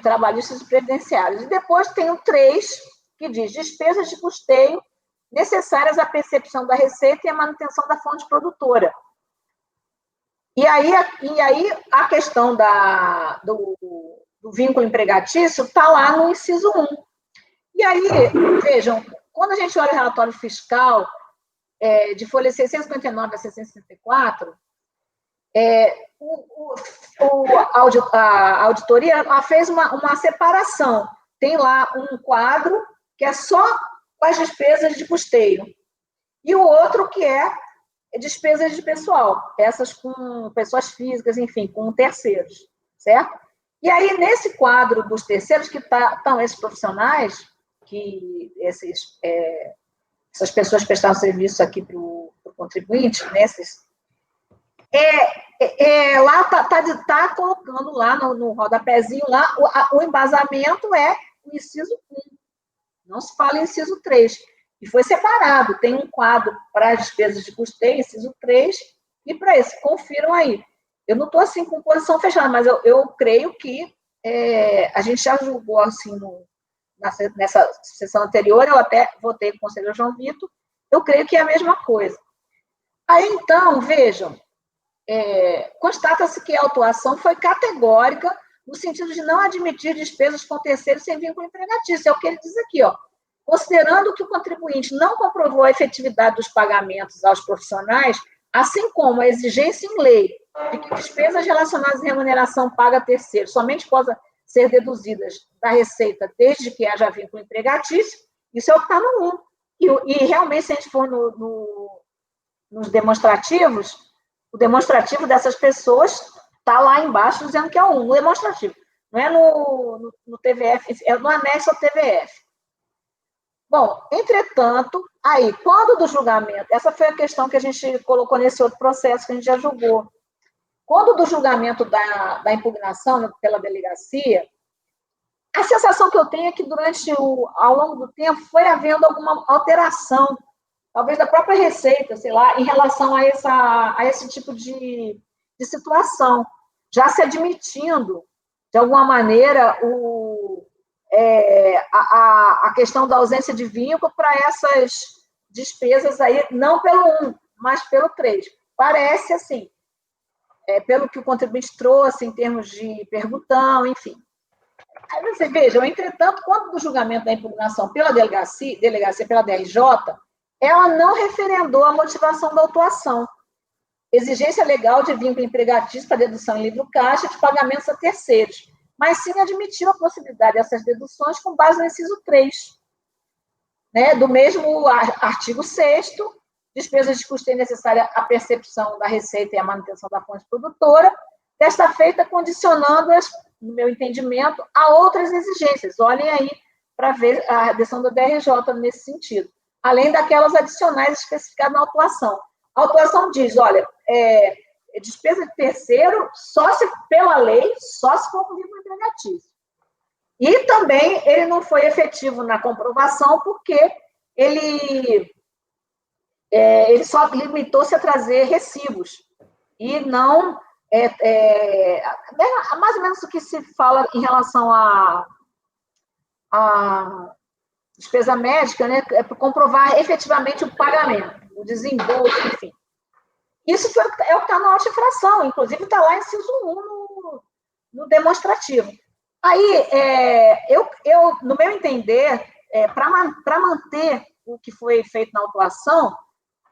trabalhistas e previdenciários. E depois tem o 3, que diz despesas de custeio necessárias à percepção da receita e à manutenção da fonte produtora. E aí a questão do vínculo empregatício está lá no inciso 1. E aí, vejam, quando a gente olha o relatório fiscal de folha 659 a 664, a auditoria fez uma separação. Tem lá um quadro que é só as despesas de custeio, e o outro que é despesas de pessoal, essas com pessoas físicas, enfim, com terceiros, certo? E aí, nesse quadro dos terceiros, que estão esses profissionais, que essas pessoas prestaram serviço aqui para o contribuinte, nesses, lá está colocando lá no rodapézinho, lá, o embasamento é o inciso 1, não se fala em inciso 3, e foi separado, tem um quadro para as despesas de custeio, inciso 3, e para esse, confiram aí. Eu não estou assim com posição fechada, mas eu creio que a gente já julgou assim nessa sessão anterior, eu até votei com o conselheiro João Vitor, eu creio que é a mesma coisa. Aí, então, vejam, constata-se que a autuação foi categórica no sentido de não admitir despesas com terceiros sem vínculo empregatício, é o que ele diz aqui, ó. Considerando que o contribuinte não comprovou a efetividade dos pagamentos aos profissionais, assim como a exigência em lei de que despesas relacionadas à remuneração paga a terceiros somente possam ser deduzidas da receita desde que haja vínculo empregatício, isso é o que está no 1. E realmente, se a gente for nos demonstrativos, o demonstrativo dessas pessoas está lá embaixo dizendo que é o 1, no demonstrativo. Não é no TVF, é no anexo ao TVF. Bom, entretanto, aí, quando do julgamento, essa foi a questão que a gente colocou nesse outro processo que a gente já julgou. Quando do julgamento da impugnação pela delegacia, a sensação que eu tenho é que ao longo do tempo foi havendo alguma alteração, talvez da própria Receita, sei lá, em relação a esse tipo de situação, já se admitindo, de alguma maneira, a questão da ausência de vínculo para essas despesas aí, não pelo 1, mas pelo 3. Parece assim, pelo que o contribuinte trouxe em termos de perguntão, enfim. Aí você veja, entretanto, quando do julgamento da impugnação pela delegacia pela DRJ, ela não referendou a motivação da autuação. Exigência legal de vínculo empregatício para dedução em livro caixa de pagamentos a terceiros, mas sim admitiu a possibilidade dessas deduções com base no inciso 3, né, do mesmo artigo 6º, despesas de custeio necessária à percepção da receita e à manutenção da fonte produtora, desta feita condicionando-as no meu entendimento, há outras exigências. Olhem aí para ver a decisão da DRJ nesse sentido, além daquelas adicionais especificadas na autuação. A autuação diz, olha, despesa de terceiro, só se, pela lei, só se for com vínculo empregatício. E também ele não foi efetivo na comprovação porque ele só limitou-se a trazer recibos e não mais ou menos o que se fala em relação à despesa médica, né, é para comprovar efetivamente o pagamento, o desembolso, enfim. Isso é o que está na auto-infração, inclusive está lá em inciso 1 no demonstrativo. Aí, no meu entender, para manter o que foi feito na autuação,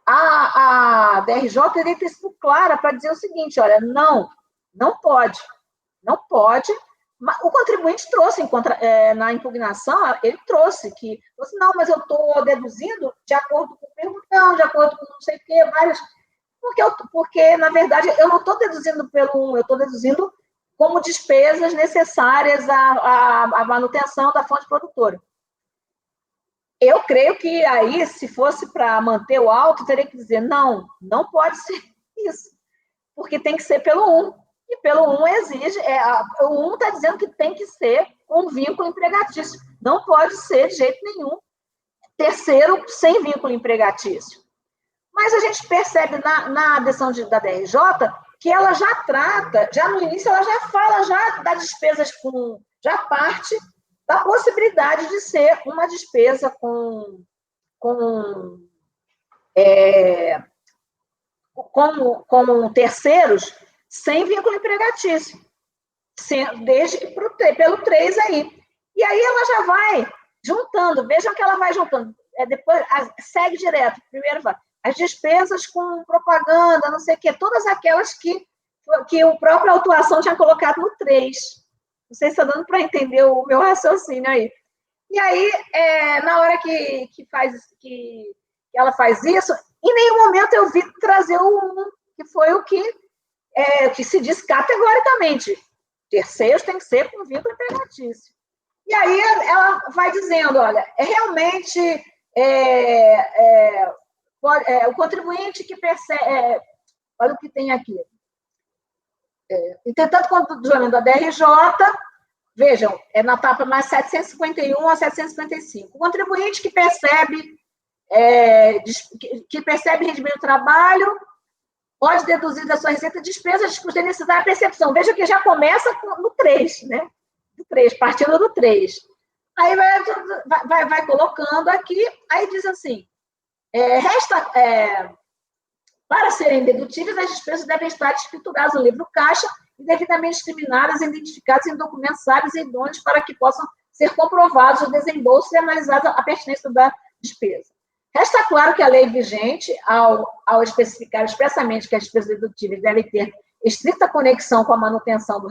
a DRJ teria ter sido clara para dizer o seguinte, olha, não pode. O contribuinte trouxe, na impugnação, ele trouxe que, não, mas eu estou deduzindo de acordo com o perguntão, de acordo com não sei o quê, vários... Porque, na verdade, eu não estou deduzindo pelo 1, eu estou deduzindo como despesas necessárias à manutenção da fonte produtora. Eu creio que aí, se fosse para manter o auto, teria que dizer, não pode ser isso, porque tem que ser pelo 1. E pelo 1 exige, o 1 está dizendo que tem que ser um vínculo empregatício. Não pode ser, de jeito nenhum, terceiro sem vínculo empregatício. Mas a gente percebe na decisão da DRJ que ela já trata, já no início, ela já fala já das despesas já parte da possibilidade de ser uma despesa com terceiros sem vínculo empregatício, desde que pelo 3 aí. E aí ela já vai juntando, vejam que ela vai juntando, depois segue direto, primeiro vai, as despesas com propaganda, não sei o quê, todas aquelas que o próprio autuação tinha colocado no 3. Não sei se está dando para entender o meu raciocínio aí. E aí, na hora que ela faz isso, em nenhum momento eu vi trazer o 1, que foi o que se diz categoricamente. Terceiros tem que ser com vínculo empregatício. E aí ela vai dizendo, olha, realmente o contribuinte que percebe... olha o que tem aqui. Entretanto, quando o julgamento da DRJ, vejam, na etapa mais 751 a 755. O contribuinte que percebe rendimento do trabalho pode deduzir da sua receita despesas de custo de necessidade e percepção. Veja que já começa no 3, né? Do 3, partindo do 3. Aí vai colocando aqui, aí diz assim, para serem dedutíveis, as despesas devem estar escrituradas no livro caixa e devidamente discriminadas e identificadas em documentos hábeis e idôneos para que possam ser comprovados o desembolso e analisada a pertinência da despesa. Resta claro que a lei vigente, ao especificar expressamente que as despesas dedutíveis devem ter estrita conexão com a manutenção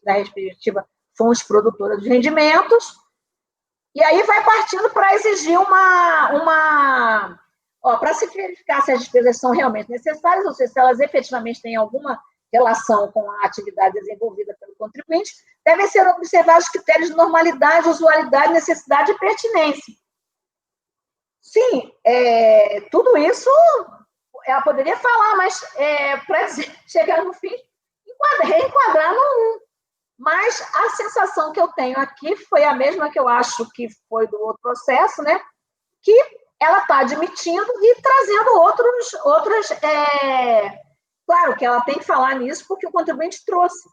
da respectiva fonte produtora dos rendimentos, e aí vai partindo para exigir para se verificar se as despesas são realmente necessárias, ou seja, se elas efetivamente têm alguma relação com a atividade desenvolvida pelo contribuinte, devem ser observados os critérios de normalidade, usualidade, necessidade e pertinência. Sim, tudo isso ela poderia falar, mas para chegar no fim, reenquadrar no 1. Mas a sensação que eu tenho aqui foi a mesma que eu acho que foi do outro processo, né? Que ela está admitindo e trazendo outras... Claro que ela tem que falar nisso porque o contribuinte trouxe.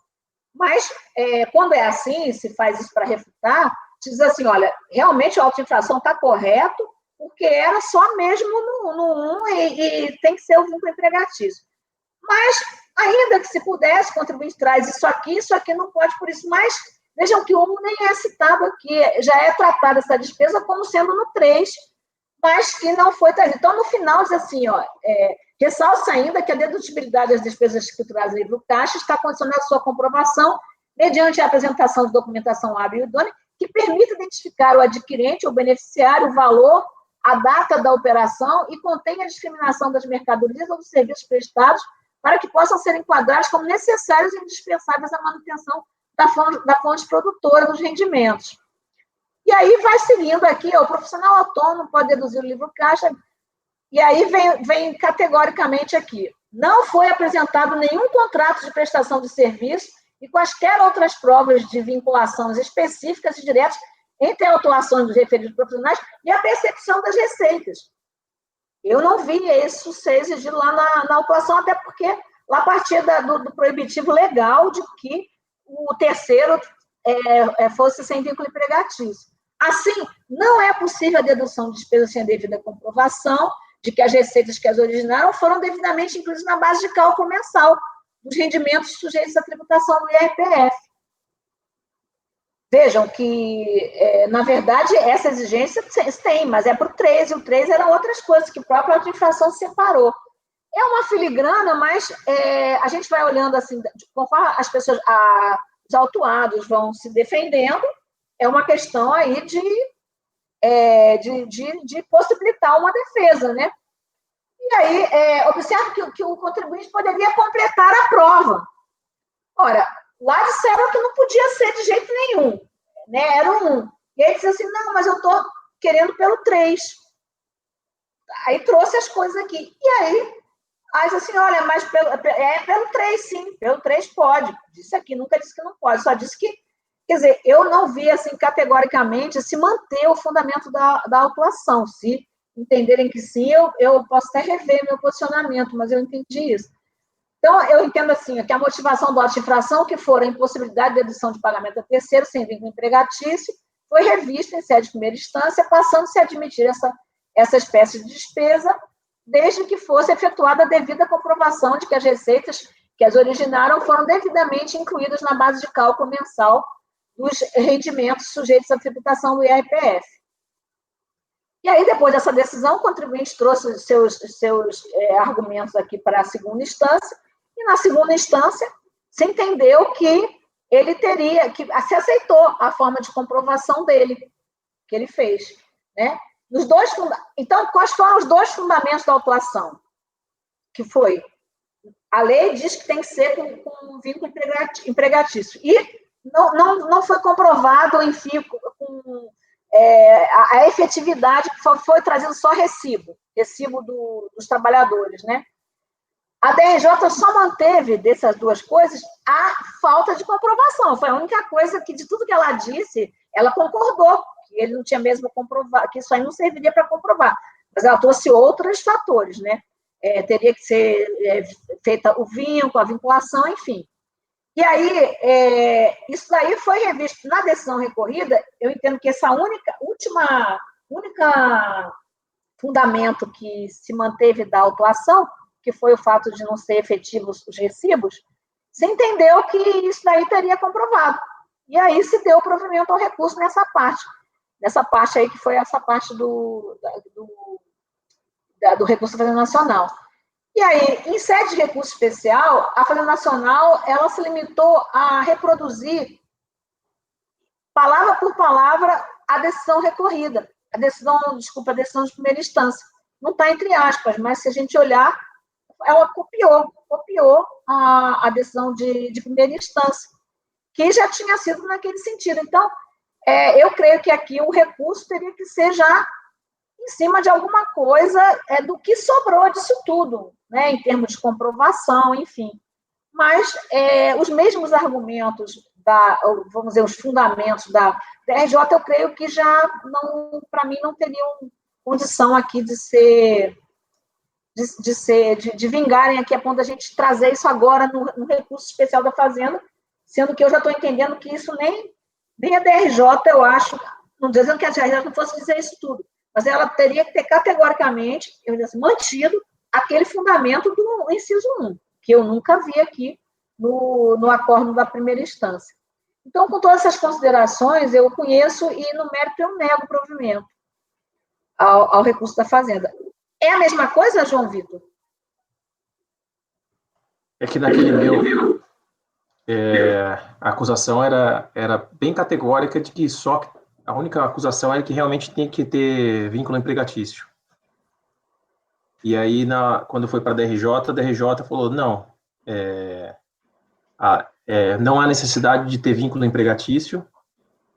Mas, quando é assim, se faz isso para refutar, diz assim, olha, realmente a autoinfração está correto, porque era só mesmo no 1 e tem que ser o vínculo empregatício. Mas, ainda que se pudesse, o contribuinte traz isso aqui não pode por isso. Mas, vejam que o 1 nem é citado aqui, já é tratada essa despesa como sendo no 3, mas que não foi trazido. Então, no final, diz assim, ressalta ainda que a dedutibilidade das despesas escrituradas no livro caixa está condicionada à sua comprovação mediante a apresentação de documentação hábil e idônea que permita identificar o adquirente ou beneficiário, o valor, a data da operação e contém a discriminação das mercadorias ou dos serviços prestados para que possam ser enquadrados como necessários e indispensáveis à manutenção da fonte produtora dos rendimentos. E aí vai seguindo aqui, o profissional autônomo pode deduzir o livro caixa, e aí vem categoricamente aqui. Não foi apresentado nenhum contrato de prestação de serviço e quaisquer outras provas de vinculações específicas e diretas entre a atuação dos referidos profissionais e a percepção das receitas. Eu não vi isso ser exigido lá na autuação, até porque lá partia do proibitivo legal de que o terceiro fosse sem vínculo empregatício. Assim, não é possível a dedução de despesas sem devida comprovação de que as receitas que as originaram foram devidamente incluídas na base de cálculo mensal dos rendimentos sujeitos à tributação do IRPF. Vejam que, na verdade, essa exigência tem, mas é para o 3, e o 3 eram outras coisas que a própria inflação separou. É uma filigrana, mas a gente vai olhando assim, conforme as pessoas, os autuados vão se defendendo, é uma questão aí de possibilitar uma defesa, né? E aí, observe que o contribuinte poderia completar a prova. Ora, lá disseram que não podia ser de jeito nenhum, né? Era um 1. E aí disse assim, não, mas eu estou querendo pelo 3. Aí trouxe as coisas aqui. E aí disse assim, olha, mas pelo 3, sim, pelo 3 pode. Disse aqui, nunca disse que não pode, só disse que, quer dizer, eu não vi, assim, categoricamente, se manter o fundamento da autuação. Se entenderem que sim, eu posso até rever meu posicionamento, mas eu entendi isso. Então, eu entendo assim, que a motivação do ato de infração, que for a impossibilidade de dedução de pagamento a terceiro sem vínculo empregatício, foi revista em sede de primeira instância, passando-se a admitir essa espécie de despesa, desde que fosse efetuada a devida comprovação de que as receitas que as originaram foram devidamente incluídas na base de cálculo mensal dos rendimentos sujeitos à tributação do IRPF. E aí, depois dessa decisão, o contribuinte trouxe os seus argumentos aqui para a segunda instância, e na segunda instância se entendeu que ele teria, que se aceitou a forma de comprovação dele, que ele fez, né? Então, quais foram os 2 fundamentos da autuação? Que foi, a lei diz que tem que ser com vínculo empregatício, e não foi comprovado, enfim, a efetividade, que foi trazido só recibo dos trabalhadores, né? A DRJ só manteve dessas 2 coisas a falta de comprovação. Foi a única coisa que, de tudo que ela disse, ela concordou, que ele não tinha mesmo comprovado, que isso aí não serviria para comprovar. Mas ela trouxe outros fatores, né? Teria que ser feita o vínculo, a vinculação, enfim. E aí, isso daí foi revisto na decisão recorrida. Eu entendo que essa única fundamento que se manteve da autuação, que foi o fato de não ser efetivos os recibos, se entendeu que isso daí teria comprovado. E aí se deu provimento ao recurso nessa parte aí, que foi essa parte do recurso da Fazenda Nacional. E aí, em sede de recurso especial, a Fazenda Nacional, ela se limitou a reproduzir, palavra por palavra, a decisão recorrida. A decisão de primeira instância. Não está entre aspas, mas se a gente olhar, ela copiou a decisão de primeira instância, que já tinha sido naquele sentido. Então, eu creio que aqui o recurso teria que ser já em cima de alguma coisa do que sobrou disso tudo, né, em termos de comprovação, enfim. Mas os mesmos argumentos, vamos dizer, os fundamentos da RJ, eu creio que já, para mim, não teriam condição aqui de vingarem aqui a ponto da gente trazer isso agora no recurso especial da Fazenda, sendo que eu já estou entendendo que isso nem a DRJ, eu acho, não dizendo que a DRJ não fosse dizer isso tudo, mas ela teria que ter categoricamente, eu digo assim, mantido aquele fundamento do inciso 1, que eu nunca vi aqui no acordo da primeira instância. Então, com todas essas considerações, eu conheço e, no mérito, eu nego o provimento ao recurso da Fazenda. É a mesma coisa, João Vitor? É que naquele meu, a acusação era bem categórica de que a única acusação era que realmente tinha que ter vínculo empregatício. E aí, quando foi para a DRJ falou, não, não há necessidade de ter vínculo empregatício,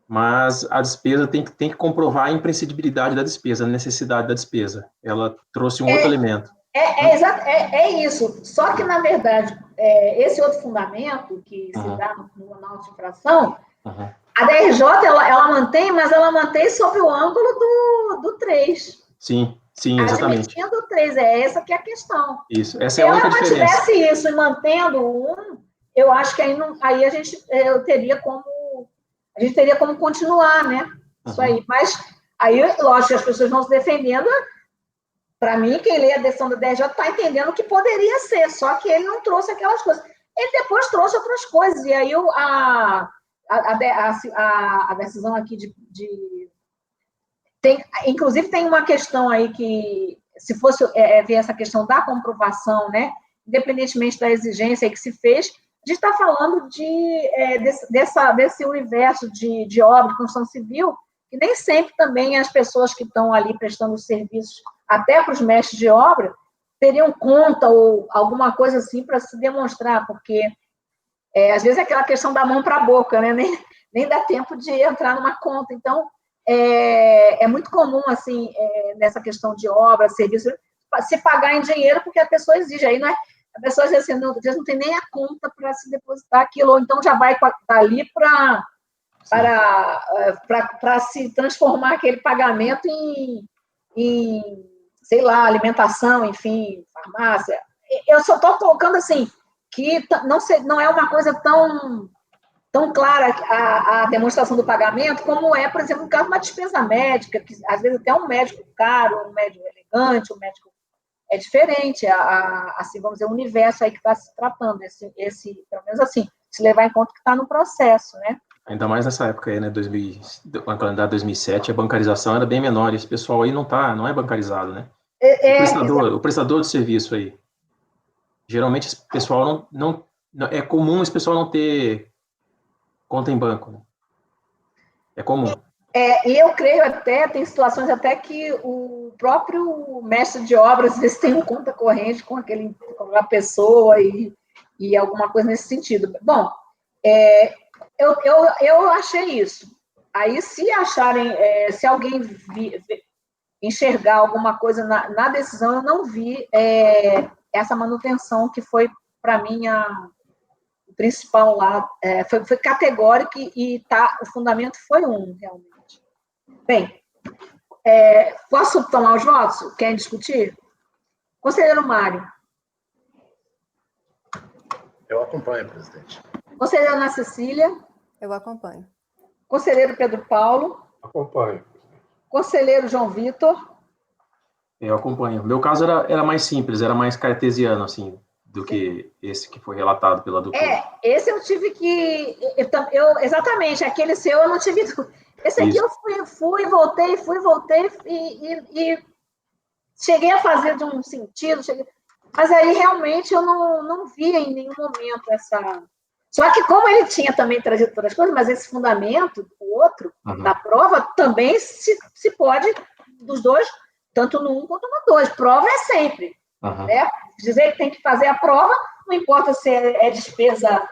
mas a despesa tem que comprovar a imprescindibilidade da despesa, a necessidade da despesa. Ela trouxe um outro elemento. É isso. Só que, na verdade, esse outro fundamento que se dá no manual de infração, a DRJ, ela mantém, mas ela mantém sob o ângulo do 3. Sim, exatamente. Admitindo o 3, essa que é a questão. Isso, essa é a única diferença. Se ela mantivesse isso e mantendo o 1, eu acho que aí a gente teria como continuar, né? Isso aí. Mas aí, lógico, as pessoas vão se defendendo. Para mim, quem lê a decisão do DRJ está entendendo que poderia ser, só que ele não trouxe aquelas coisas. Ele depois trouxe outras coisas, e aí a decisão aqui inclusive tem uma questão aí que, se fosse ver essa questão da comprovação, né, independentemente da exigência que se fez, a gente está falando desse universo de obra de construção civil, que nem sempre também as pessoas que estão ali prestando os serviços, até para os mestres de obra, teriam conta ou alguma coisa assim para se demonstrar, porque às vezes é aquela questão da mão para a boca, né? Nem dá tempo de entrar numa conta. Então, é muito comum, assim, nessa questão de obra, serviço, se pagar em dinheiro, porque a pessoa exige. Aí não é, a pessoa às vezes não tem nem a conta para se depositar aquilo, ou então já vai ali para se transformar aquele pagamento em, sei lá, alimentação, enfim, farmácia. Eu só estou colocando assim, que não é uma coisa tão clara a demonstração do pagamento, como é, por exemplo, no caso de uma despesa médica, que às vezes até um médico caro, um médico elegante, um médico é diferente, assim, vamos dizer, o universo aí que está se tratando, pelo menos assim, se levar em conta que está no processo, né? Ainda mais nessa época aí, né, na calendário 2007, a bancarização era bem menor, e esse pessoal aí não é bancarizado, né? O prestador de serviço aí. Geralmente, esse pessoal é comum esse pessoal não ter conta em banco, né? É comum. E eu creio até, tem situações até que o próprio mestre de obras, às vezes, tem uma conta corrente com aquela pessoa e alguma coisa nesse sentido. Bom, eu achei isso. Aí, se acharem, se alguém enxergar alguma coisa na decisão, eu não vi essa manutenção que foi, para mim, o principal lá. Foi categórico e o fundamento foi realmente. Bem, posso tomar os votos? Querem discutir? Conselheiro Mário. Eu acompanho, presidente. Conselheira Ana Cecília. Eu acompanho. Conselheiro Pedro Paulo. Acompanho. Conselheiro João Vitor. Eu acompanho. O meu caso era mais simples, era mais cartesiano, assim, do que esse que foi relatado pela doutora. Esse eu tive que... exatamente, aquele seu eu não tive... Esse aqui eu fui, voltei e cheguei a fazer de um sentido, mas aí realmente eu não vi em nenhum momento essa... Só que como ele tinha também trazido todas as coisas, mas esse fundamento, o outro, da prova, também se pode, dos dois, tanto no 1 quanto no 2. Prova é sempre. Né? Dizer que tem que fazer a prova, não importa se é despesa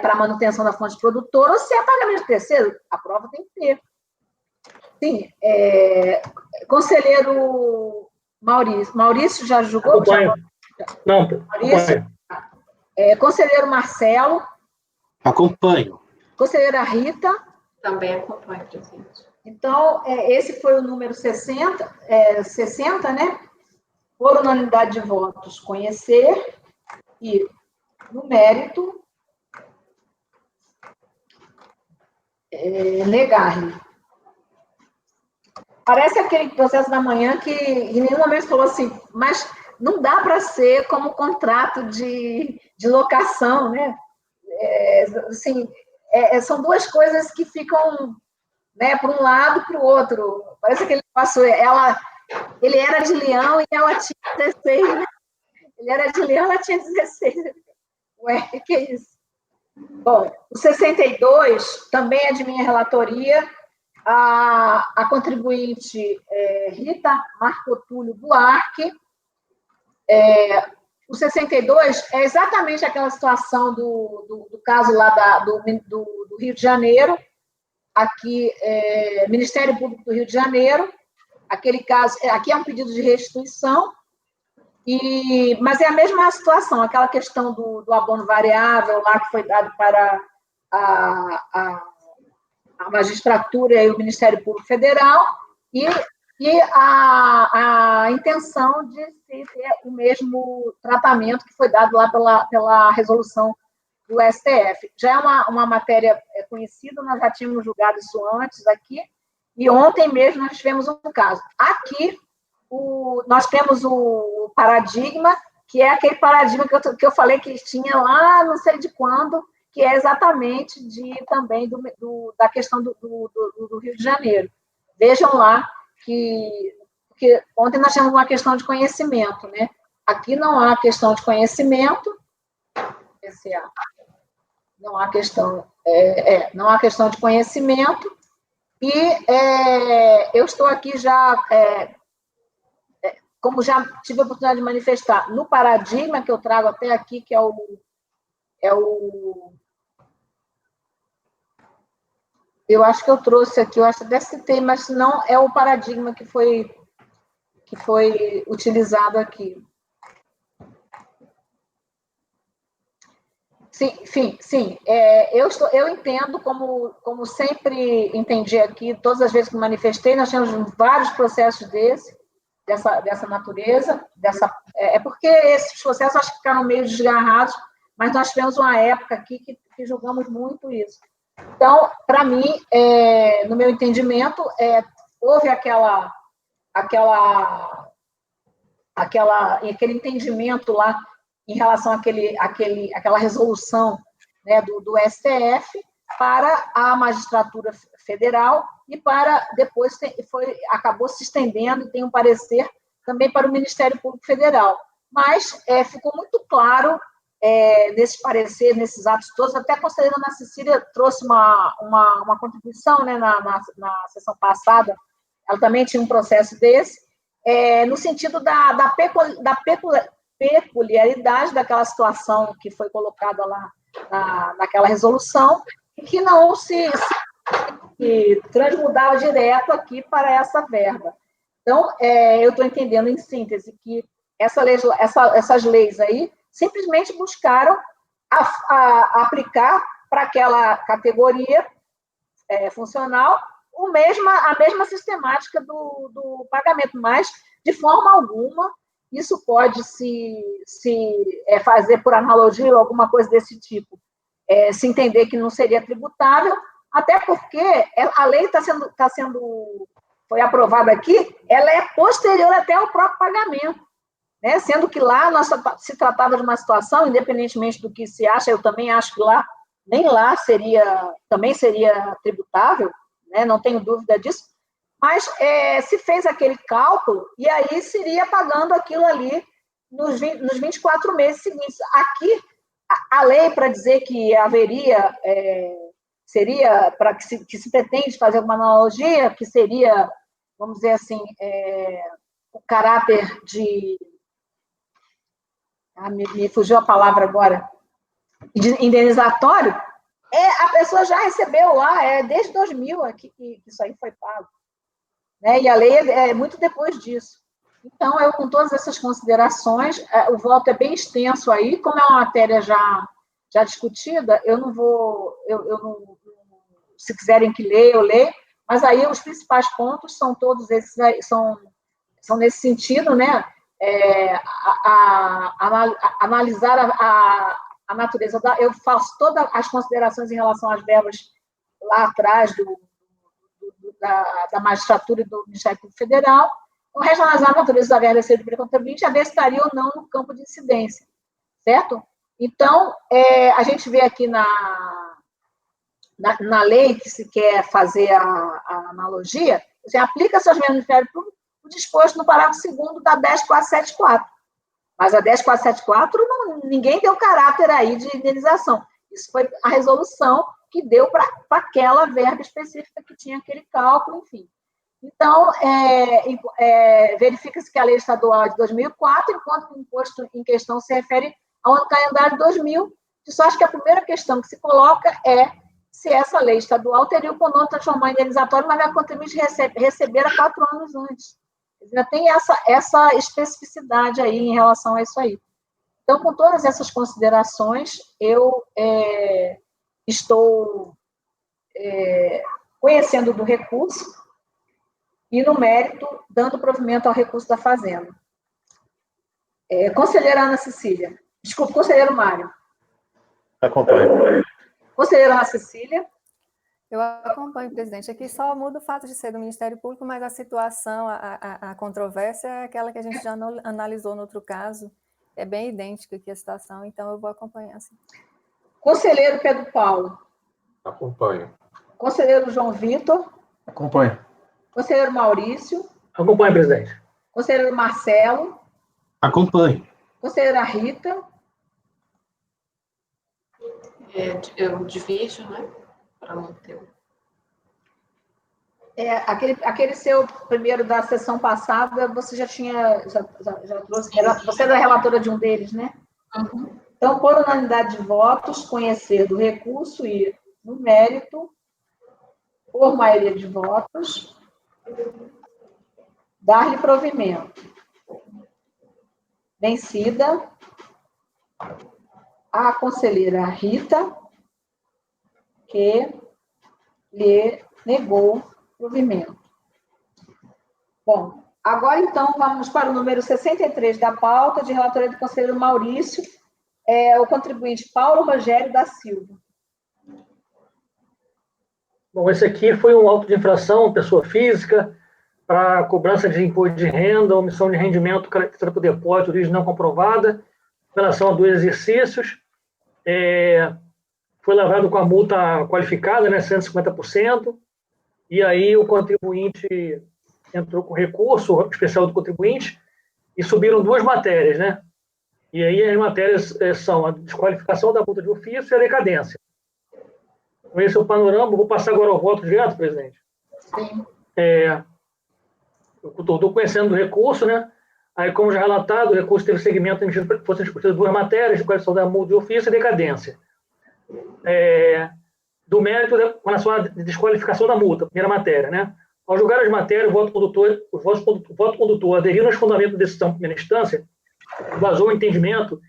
para manutenção da fonte produtora ou se é pagamento de terceiro, a prova tem que ter. Sim, conselheiro Maurício já julgou? Acompanho. Não, Maurício? Conselheiro Marcelo? Acompanho. Conselheira Rita? Também acompanho, presidente. Então, esse foi o número 60, né? Por unanimidade de votos, conhecer e, no mérito, negar-lhe. Parece aquele processo da manhã que em nenhum momento falou assim, mas não dá para ser como contrato de locação, né? Assim, são duas coisas que ficam, né, para um lado e para o outro. Parece que ele passou, ele era de Leão e ela tinha 16, né? Ele era de Leão, ela tinha 16. Ué, que é isso? Bom, o 62 também é de minha relatoria. A contribuinte Rita Marco Túlio Buarque. O 62 é exatamente aquela situação do caso lá do Rio de Janeiro, aqui, Ministério Público do Rio de Janeiro, aquele caso, aqui é um pedido de restituição, mas é a mesma situação, aquela questão do abono variável lá que foi dado para a magistratura e o Ministério Público Federal, e a intenção de se ter o mesmo tratamento que foi dado lá pela resolução do STF. Já é uma matéria conhecida, nós já tínhamos julgado isso antes aqui, e ontem mesmo nós tivemos um caso. Aqui, nós temos o paradigma, que é aquele paradigma que eu falei que tinha lá, não sei de quando, que é exatamente também da questão do Rio de Janeiro. Vejam lá que ontem nós tínhamos uma questão de conhecimento, né? Aqui não há questão de conhecimento, não há questão de conhecimento, e eu estou aqui já, como já tive a oportunidade de manifestar, no paradigma que eu trago até aqui, que é o eu acho que eu trouxe aqui, eu acho que até citei, mas não é o paradigma que foi utilizado aqui. Sim. Eu entendo, como sempre entendi aqui, todas as vezes que manifestei, nós temos vários processos dessa natureza, é porque esses processos acho que ficaram meio desgarrados, mas nós tivemos uma época aqui que julgamos muito isso. Então, para mim, no meu entendimento, houve aquele entendimento lá em relação àquela resolução, né, do STF para a magistratura federal e depois acabou se estendendo e tem um parecer também para o Ministério Público Federal. Mas ficou muito claro nesse parecer, nesses atos todos, até a conselheira Ana Cecília trouxe uma contribuição, né, na sessão passada, ela também tinha um processo desse, no sentido da peculiaridade daquela situação que foi colocada lá naquela resolução, e que não se transmudava direto aqui para essa verba. Então, eu estou entendendo, em síntese, que essas leis aí simplesmente buscaram aplicar para aquela categoria funcional a mesma sistemática do pagamento, mas, de forma alguma, isso pode se fazer por analogia ou alguma coisa desse tipo, se entender que não seria tributável, até porque a lei foi aprovada aqui, ela é posterior até ao próprio pagamento, né? Sendo que lá se tratava de uma situação, independentemente do que se acha, eu também acho que nem lá também seria tributável, né? Não tenho dúvida disso, mas se fez aquele cálculo e aí seria pagando aquilo ali nos 24 meses seguintes. Aqui, a lei, para dizer que haveria, seria, para que se pretende fazer uma analogia, que seria, vamos dizer assim, o caráter de... me fugiu a palavra agora, de indenizatório, a pessoa já recebeu lá, desde 2000 aqui que isso aí foi pago. Né? E a lei é muito depois disso. Então, eu, com todas essas considerações, o voto é bem extenso aí, como é uma matéria já discutida, eu não vou, se quiserem que leia, eu leio, mas aí os principais pontos são todos esses, são nesse sentido, né? Analisar a natureza, eu faço todas as considerações em relação às verbas lá atrás da magistratura e do Ministério Público Federal, o resto analisar a natureza da verba ser de contribuinte, a ver se estaria ou não no campo de incidência, certo? Então, a gente vê aqui na lei que se quer fazer a analogia, você aplica-se aos membros do Ministério Público o disposto no parágrafo 2º da 10474. Mas a 10474, ninguém deu caráter aí de indenização. Isso foi a resolução que deu para aquela verba específica que tinha aquele cálculo, enfim. Então, verifica-se que a lei estadual é de 2004, enquanto o imposto em questão se refere ao calendário 2000. Só acho que a primeira questão que se coloca é se essa lei estadual teria o condão de transformar em indenizatório, mas vai contribuinte receber há 4 anos antes. Ainda tem essa especificidade aí em relação a isso aí. Então, com todas essas considerações, eu estou conhecendo do recurso e, no mérito, dando provimento ao recurso da Fazenda. Conselheira Ana Cecília. Desculpe, conselheiro Mário. Acompanho. Conselheira Ana Cecília. Eu acompanho, presidente. Aqui só muda o fato de ser do Ministério Público, mas a situação, a controvérsia é aquela que a gente já analisou no outro caso. É bem idêntica aqui a situação, então eu vou acompanhar. Sim. Conselheiro Pedro Paulo. Acompanho. Conselheiro João Vitor. Acompanho. Conselheiro Maurício. Acompanho, presidente. Conselheiro Marcelo. Acompanho. Conselheira Rita. Eu divido, né? Para manter o... Aquele seu primeiro da sessão passada, você já trouxe, você era relatora de um deles, né? Uhum. Então, por unanimidade de votos, conhecer do recurso e, no mérito, por maioria de votos, dar-lhe provimento. Vencida a conselheira Rita, que lhe negou provimento. Bom, agora, então, vamos para o número 63 da pauta, de relatoria do conselheiro Maurício, o contribuinte Paulo Rogério da Silva. Bom, esse aqui foi um auto de infração, pessoa física, para cobrança de imposto de renda, omissão de rendimento caracterizada por depósito, origem não comprovada, em relação a 2 exercícios. Foi lavrado com a multa qualificada, né, 150%, e aí o contribuinte entrou com recurso especial do contribuinte e subiram 2 matérias, né? E aí as matérias são a desqualificação da multa de ofício e a decadência. Com esse é o panorama. Vou passar agora ao voto direto, presidente. Sim. Eu estou conhecendo do recurso, né? Aí, como já relatado, o recurso teve segmento emitido para que fossem discutidas 2 matérias, desqualificação da multa de ofício e decadência. Do mérito com relação à desqualificação da multa, primeira matéria, né? Ao julgar as matérias, o voto condutor aderindo aos fundamentos da decisão de primeira instância, vazou o entendimento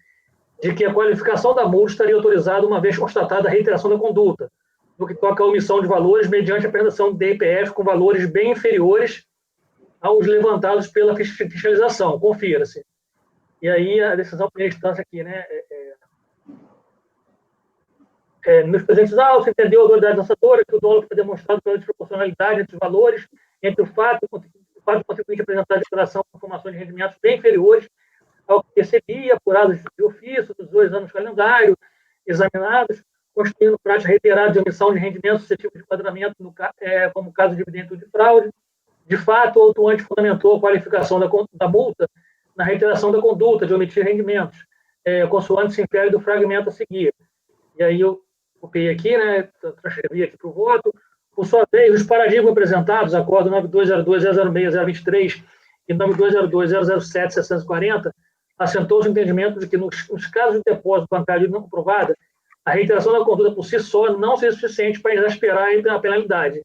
de que a qualificação da multa estaria autorizada uma vez constatada a reiteração da conduta, no que toca à omissão de valores mediante a apresentação de DPF com valores bem inferiores aos levantados pela fiscalização. Confira-se. E aí a decisão de primeira instância aqui, né? Meus presentes autos, entendeu a autoridade lançadora que o dolo foi demonstrado pela desproporcionalidade entre os valores, entre o fato do contribuinte apresentar a declaração com informações de rendimentos bem inferiores ao que recebia, apurados de ofício, dos 2 anos calendário, examinados, constituindo prática reiterada de omissão de rendimentos suscetível de enquadramento, como caso de evidente de fraude. De fato, o autuante fundamentou a qualificação da multa na reiteração da conduta de omitir rendimentos, consoante se infere do fragmento a seguir. E aí eu copiei aqui, né, transcrevi aqui para o voto. Por sua vez, os paradigmas apresentados, acordo 9202-006-023 e 9202-007-640, assentou-se o entendimento de que, nos casos de depósito bancário não comprovada, a reiteração da conduta por si só não seria suficiente para exasperar a penalidade.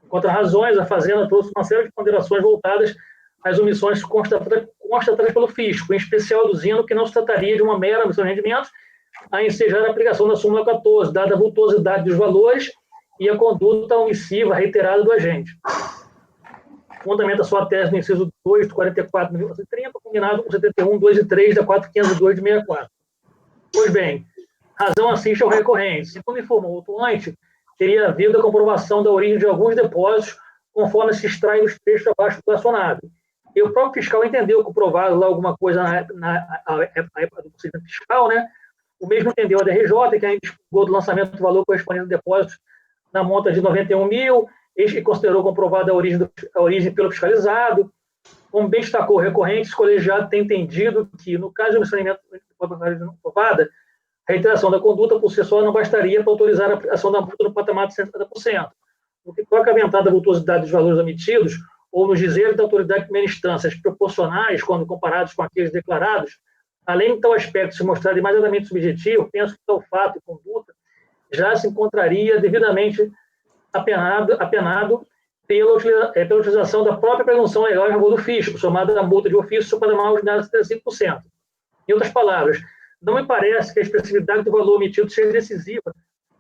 Quanto a razões, a Fazenda trouxe uma série de ponderações voltadas às omissões constatadas pelo fisco, em especial aduzindo que não se trataria de uma mera omissão de rendimentos, a ensejar a aplicação da súmula 14, dada a vultuosidade dos valores e a conduta omissiva reiterada do agente. Fundamenta sua tese no inciso 2 do 44 de 1930, combinado com 71, 2 e 3 da 4502 de 64. Pois bem, razão assiste ao recorrente. Segundo informou o autuante, teria havido a comprovação da origem de alguns depósitos, conforme se extrai dos trechos abaixo relacionado. E o próprio fiscal entendeu que provado lá alguma coisa na época do procedimento fiscal, né? O mesmo entendeu a DRJ, que ainda explicou do lançamento do valor correspondente ao depósito na monta de 91 mil, e considerou comprovada a origem pelo fiscalizado. Como bem destacou o recorrente, o colegiado tem entendido que, no caso de omissão de rendimentos não comprovada, a reiteração da conduta por si só não bastaria para autorizar a aplicação da multa no patamar de 150%, no que toca à aventada vultuosidade dos valores omitidos, ou nos dizeres da autoridade de primeira instância, proporcionais, quando comparados com aqueles declarados, além de tal aspecto se mostrar demasiadamente subjetivo, penso que tal fato e conduta já se encontraria devidamente apenado pela utilização da própria presunção legal em favor do fisco, somada à multa de ofício para mal ordinária de 75%. Em outras palavras, não me parece que a expressividade do valor omitido seja decisiva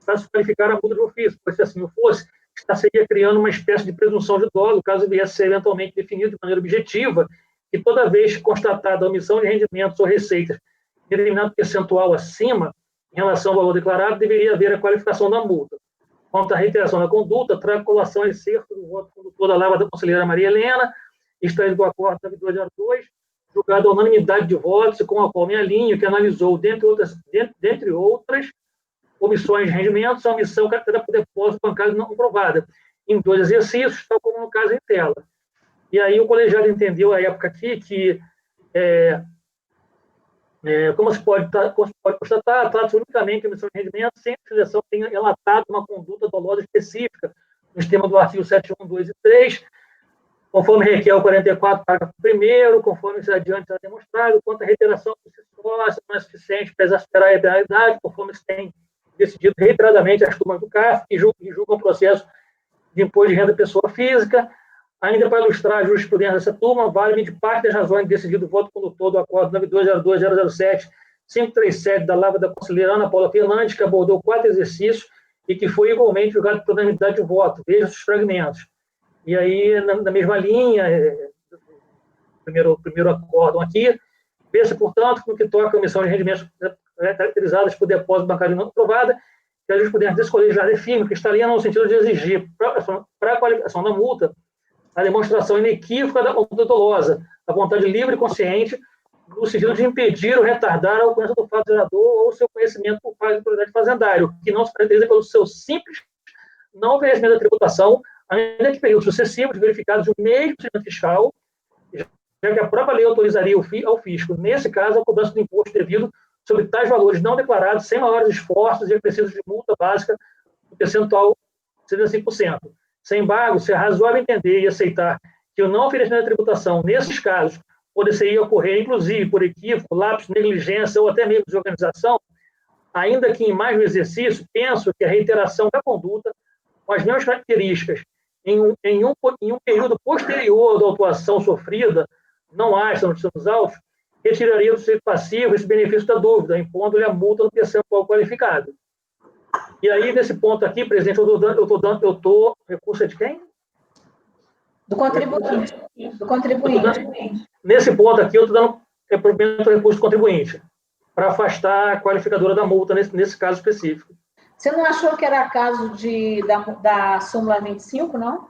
para se qualificar a multa de ofício, pois se assim o fosse, estaria criando uma espécie de presunção de dolo, caso viesse a ser eventualmente definido de maneira objetiva, que toda vez constatada a omissão de rendimentos ou receitas de determinado percentual acima, em relação ao valor declarado, deveria haver a qualificação da multa. Quanto à reiteração da conduta, trago colação e excerto do voto condutor da Lava da conselheira Maria Helena, extraído do acordo 9202, julgado a unanimidade de votos, e com a qual me alinho, que analisou, dentre outras omissões de rendimentos, a omissão carteira por depósito bancário não comprovada, em 2 exercícios, tal como no caso em tela. E aí o colegiado entendeu, à época aqui, que, como se pode constatar, trata-se unicamente de omissão de rendimentos, sem que a seleção tenha relatado uma conduta dolosa específica, no esquema do artigo 71, 2 e 3, conforme requer o 44, parágrafo 1º, conforme se adiante será demonstrado, quanto à reiteração por si só, se não é suficiente para exasperar a penalidade, conforme se tem decidido reiteradamente as turmas do CAF, que julgam o processo de imposto de renda pessoa física. Ainda para ilustrar a jurisprudência dessa turma, vale-me de parte das razões de decidido o voto condutor do acordo 9202-007-537 da Lava da conselheira Ana Paula Fernandes, que abordou 4 exercícios e que foi igualmente julgado por unanimidade de voto, veja os fragmentos. E aí, na mesma linha, primeiro acórdão aqui, vê-se, portanto, no que toca a omissão de rendimentos caracterizadas por depósito bancário não aprovada, que a jurisprudência desse colegiado é firme, que estaria no sentido de exigir, para a qualificação da multa, a demonstração inequívoca da conduta dolosa, a vontade livre e consciente, no sentido de impedir ou retardar a ocorrência do fato gerador ou seu conhecimento por parte da autoridade fazendária, que não se caracteriza pelo seu simples não oferecimento da tributação, ainda que períodos sucessivos verificados o mesmo procedimento fiscal, já que a própria lei autorizaria ao fisco, nesse caso, a cobrança do imposto devido sobre tais valores não declarados, sem maiores esforços e acrescidos de multa básica do percentual de 75%. Sem embargo, se é razoável entender e aceitar que o não oferecimento da tributação, nesses casos, poderia ocorrer, inclusive, por equívoco, lapso, negligência ou até mesmo desorganização, ainda que em mais um exercício, penso que a reiteração da conduta, com as mesmas características, em um período posterior da autuação sofrida, não haja nos autos, retiraria do sujeito passivo esse benefício da dúvida, impondo-lhe a multa no percentual qualificado. E aí, nesse ponto aqui, presidente, recurso é de quem? Do contribuinte. Do contribuinte. Nesse ponto aqui, eu estou dando provimento ao recurso do contribuinte, para afastar a qualificadora da multa nesse caso específico. Você não achou que era caso da súmula 25, não?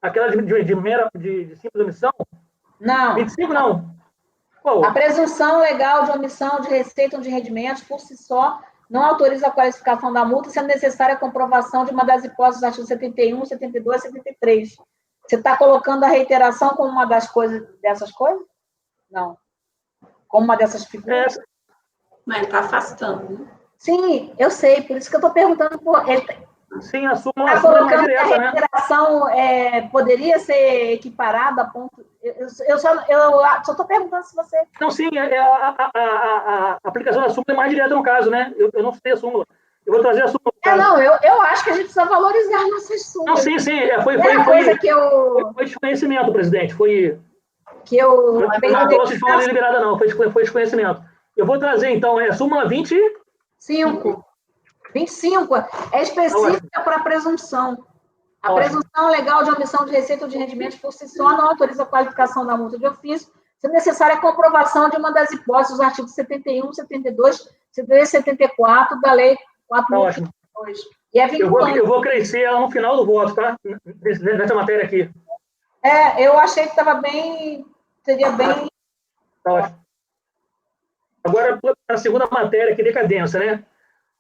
Aquela de simples omissão? Não. 25 não. Qual? A presunção legal de omissão de receita ou de rendimentos, por si só, não autoriza a qualificação da multa, sendo necessária a comprovação de uma das hipóteses dos artigos 71, 72 e 73. Você está colocando a reiteração como uma dessas coisas? Não. Como uma dessas figuras? Mas ele está afastando, né? Sim, eu sei, por isso que eu estou perguntando. Sim, a súmula está colocando direta, que a reiteração poderia ser equiparada a ponto. Eu só estou perguntando se você. Não, sim, a aplicação da súmula é mais direta no caso, né? Eu não sei a súmula. Eu vou trazer a súmula. Não, eu acho que a gente precisa valorizar nossas súmulas. Não, sim, foi desconhecimento, presidente. Foi. Que eu. Não trouxe de forma deliberada, não. Foi desconhecimento. Eu vou trazer, então, súmula 25. 25 é específica para a presunção. A presunção legal de omissão de receita ou de rendimentos por si só não autoriza a qualificação da multa de ofício, se necessária a comprovação de uma das hipóteses dos artigos 71, 72, 73 e 74 da Lei 4.022. E é vinculante. Eu vou crescer ela no final do voto, tá? Nessa matéria aqui. Eu achei que estava bem... Seria bem... Tá ótimo. Agora, para a segunda matéria, que decadência, né?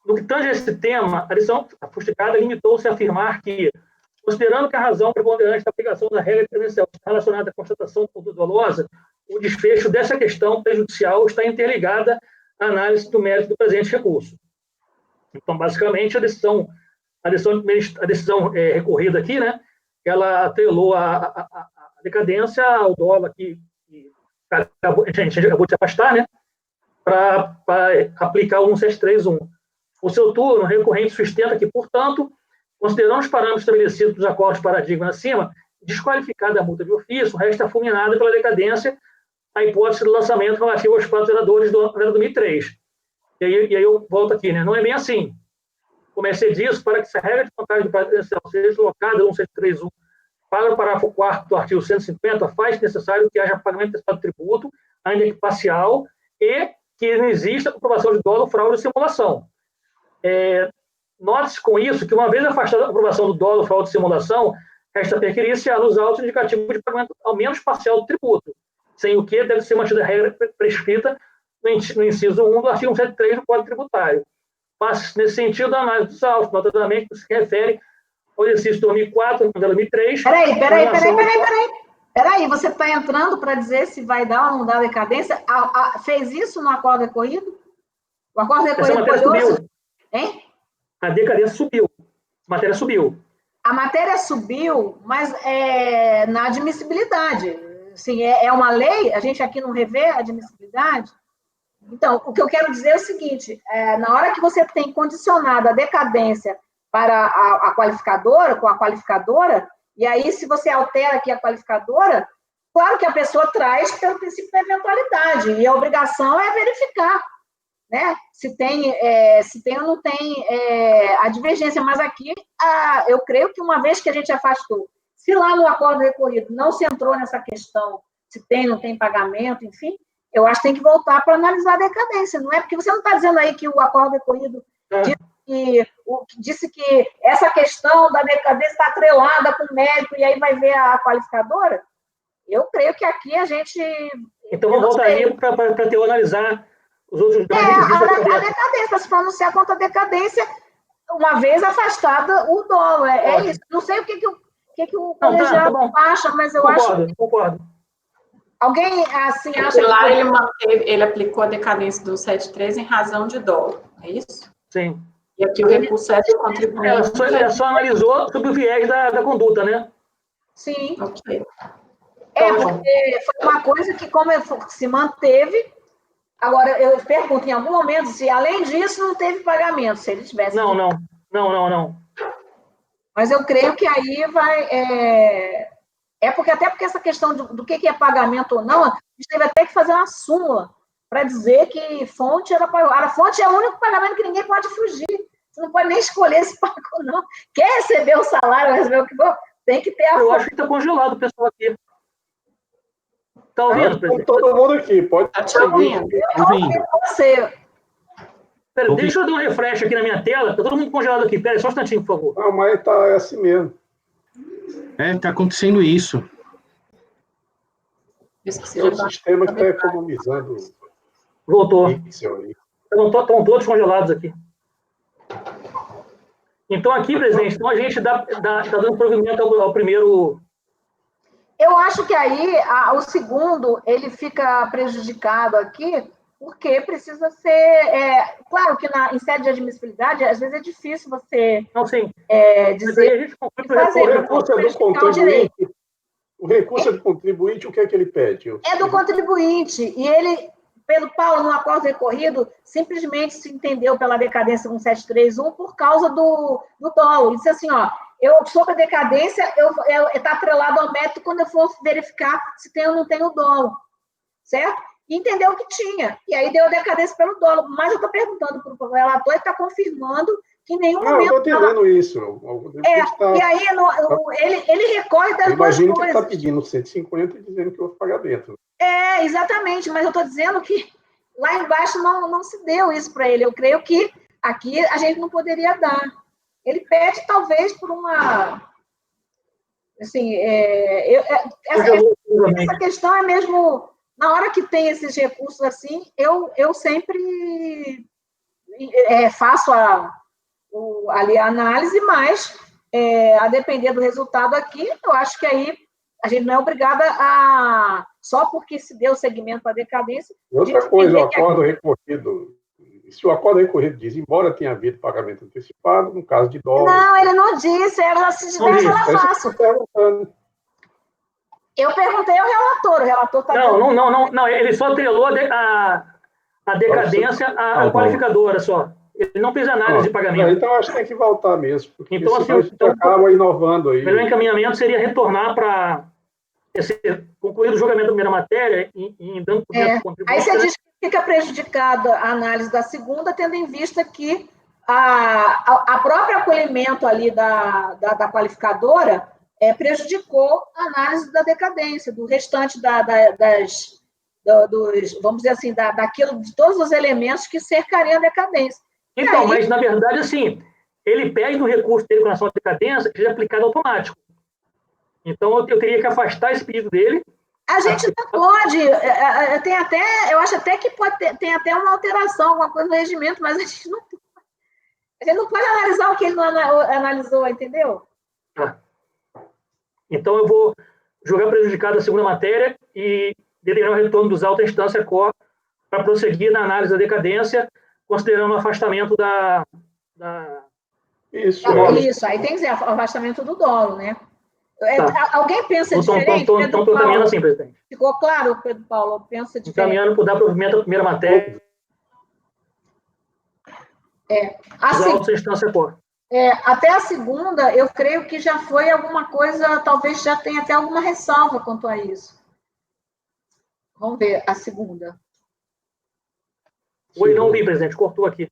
No que tange a esse tema, a lição fustigada limitou-se a afirmar que, considerando que a razão preponderante da aplicação da regra diferencial está relacionada à constatação de conduta dolosa, o desfecho dessa questão prejudicial está interligada à análise do mérito do presente recurso. Então, basicamente, a decisão a decisão recorrida aqui, né, ela atrelou a decadência ao dólar que a gente acabou de se afastar, né, para aplicar o 1731. O seu turno recorrente sustenta que, portanto, considerando os parâmetros estabelecidos dos acordos de paradigma acima, desqualificada a multa de ofício, resta fulminada pela decadência a hipótese do lançamento relativo aos fatos geradores do ano 2003. E aí eu volto aqui, né? Não é bem assim. Como é ser disso, para que essa regra de contagem do previdencial seja deslocada no 1731 para o parágrafo 4º do artigo 150, faz necessário que haja pagamento antecipado de tributo, ainda que parcial, e que não exista comprovação de dolo, fraude ou simulação. Note-se com isso que, uma vez afastada a aprovação do dolo, fraude e simulação, resta perquirir-se nos autos indicativo de pagamento ao menos parcial do tributo, sem o que deve ser mantida a regra prescrita no inciso 1 do artigo 173 do Código Tributário. Passa-se nesse sentido a análise dos autos, notadamente que se refere ao exercício 2004, 2003... Peraí, você está entrando para dizer se vai dar ou não dar decadência? Fez isso no acordo recorrido? O acordo recorrido subiu. Hein? A decadência subiu. A matéria subiu. A matéria subiu, mas na admissibilidade. Assim, é uma lei, a gente aqui não revê a admissibilidade. Então, o que eu quero dizer é o seguinte, na hora que você tem condicionado a decadência para a qualificadora, com a qualificadora, e aí se você altera aqui a qualificadora, claro que a pessoa traz pelo princípio da eventualidade, e a obrigação é verificar, né? Se tem ou não tem a divergência, mas aqui eu creio que uma vez que a gente afastou, se lá no acordo recorrido não se entrou nessa questão, se tem ou não tem pagamento, enfim, eu acho que tem que voltar para analisar a decadência, não é? Porque você não está dizendo aí que o acordo recorrido disse que essa questão da decadência está atrelada com o mérito e aí vai ver a qualificadora? Eu creio que aqui a gente... Então, vamos voltar aí para analisar os outros... a decadência, para se pronunciar contra a decadência, uma vez afastada o dolo, isso. Não sei o que o colegiado acha, mas eu Concordo. Alguém, assim, acha lá ele aplicou a decadência do 73 em razão de dolo, é isso? Sim. E aqui o recurso é do contribuinte. Ela só analisou sobre o viés da conduta, né? Sim. Ok. Porque foi uma coisa que, como se manteve, agora eu pergunto, em algum momento, se além disso não teve pagamento, se ele tivesse... Não. Mas eu creio que aí vai... porque essa questão do que é pagamento ou não, a gente teve até que fazer uma súmula para dizer que fonte era pagamento. A fonte é o único pagamento que ninguém pode fugir. Você não pode nem escolher se paga ou não. Quer receber o salário, receber o que for, tem que ter a fonte. Eu acho que está congelado o pessoal aqui. Está ouvindo, presidente? Todo mundo aqui, pode estar ouvindo. Você. Pera, deixa eu dar um refresh aqui na minha tela. Está todo mundo congelado aqui. Pera, só um instantinho, por favor. Não, mas é assim mesmo. Está acontecendo isso. É o sistema que está economizando. Voltou. Estão todos congelados aqui. Então, aqui, presidente, a gente está dando provimento ao primeiro... Eu acho que aí o segundo, ele fica prejudicado aqui, porque precisa ser... claro que em sede de admissibilidade, às vezes é difícil você dizer... O recurso é do contribuinte, o que é que ele pede? É do contribuinte, e ele, Pedro Paulo, no acordo recorrido, simplesmente se entendeu pela decadência 1731 por causa do dolo. Ele disse assim, eu sobre a decadência, está atrelado ao mérito quando eu for verificar se tem ou não tem o dolo, certo? E entendeu que tinha, e aí deu a decadência pelo dolo. Mas eu estou perguntando para o relator, ele está confirmando que em nenhum momento... Eu estou entendendo isso. E aí ele recorre das duas coisas. Imagino que ele está pedindo 150 e dizendo que houve pagamento. Exatamente, mas eu estou dizendo que lá embaixo não se deu isso para ele. Eu creio que aqui a gente não poderia dar. Ele pede, talvez, por uma... Assim, essa questão é mesmo... Na hora que tem esses recursos assim, eu sempre faço ali a análise, mas a depender do resultado aqui, eu acho que aí a gente não é obrigada só porque se deu segmento para decadência... Outra coisa, o acordo recorrido Se o acordo recorrido diz, embora tenha havido pagamento antecipado, no caso de dólar... Não, ele não disse, se tivesse era fácil. Eu perguntei ao relator, o relator está dizendo... Não, ele só atrelou a decadência à qualificadora só. Ele não fez análise de pagamento. Então, acho que tem que voltar mesmo, porque então, assim, a gente acaba inovando aí. O melhor encaminhamento seria retornar para concluir o julgamento da primeira matéria e dando Aí você diz que fica prejudicada a análise da segunda, tendo em vista que a própria acolhimento ali da qualificadora prejudicou a análise da decadência, do restante vamos dizer assim, daquilo, de todos os elementos que cercariam a decadência. Então, mas, na verdade, assim, ele pede no recurso dele com relação à decadência que seja aplicado automático. Então, eu teria que afastar esse pedido dele. A gente não pode, eu acho até que tem até uma alteração, alguma coisa no regimento, mas a gente não pode analisar o que ele não analisou, entendeu? Então, eu vou julgar prejudicado a segunda matéria e determinar o retorno dos autos à instância COR para prosseguir na análise da decadência, considerando o afastamento Isso, aí tem que ser afastamento do dolo, né? Alguém pensa diferente? Então, estou caminhando assim, presidente. Ficou claro, Pedro Paulo? Pensa diferente. Caminhando por dar provimento à primeira matéria. Assim, autos à instância COR. Até a segunda, eu creio que já foi alguma coisa, talvez já tenha até alguma ressalva quanto a isso. Vamos ver a segunda. Oi, não vi, presidente, cortou aqui.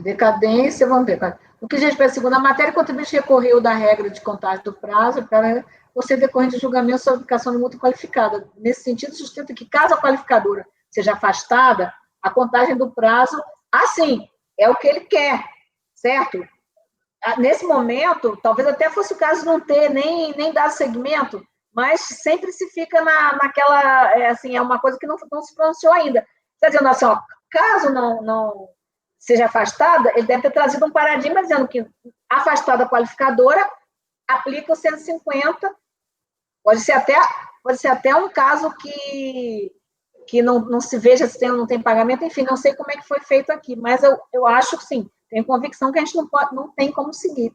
Decadência, vamos ver. No que diz respeito à segunda matéria, o contribuinte recorreu da regra de contagem do prazo para você decorrente de julgamento sobre aplicação de multa qualificada. Nesse sentido, sustenta que, caso a qualificadora seja afastada, a contagem do prazo, assim, é o que ele quer, certo? Nesse momento, talvez até fosse o caso de não ter nem dado segmento, mas sempre se fica naquela, assim, é uma coisa que não se pronunciou ainda. Está dizendo assim, caso não seja afastada, ele deve ter trazido um paradigma dizendo que afastada a qualificadora, aplica o 150, pode ser até um caso que não se veja se tem ou não tem pagamento, enfim, não sei como é que foi feito aqui, mas eu acho que sim, tenho convicção que a gente não tem como seguir.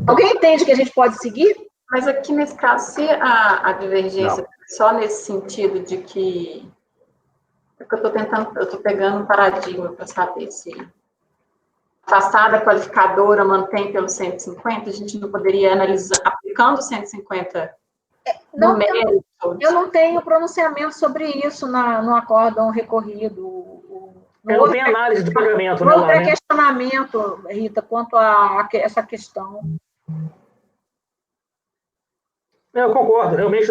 Alguém entende que a gente pode seguir? Mas aqui nesse caso, se a divergência só nesse sentido de que eu estou pegando um paradigma para saber se afastada a qualificadora mantém pelo 150, a gente não poderia analisar, aplicando o 150 no mérito? Eu não tenho pronunciamento sobre isso no acórdão recorrido. Não tem análise de pagamento, né? Não tem questionamento, Rita, quanto a essa questão. Eu concordo, realmente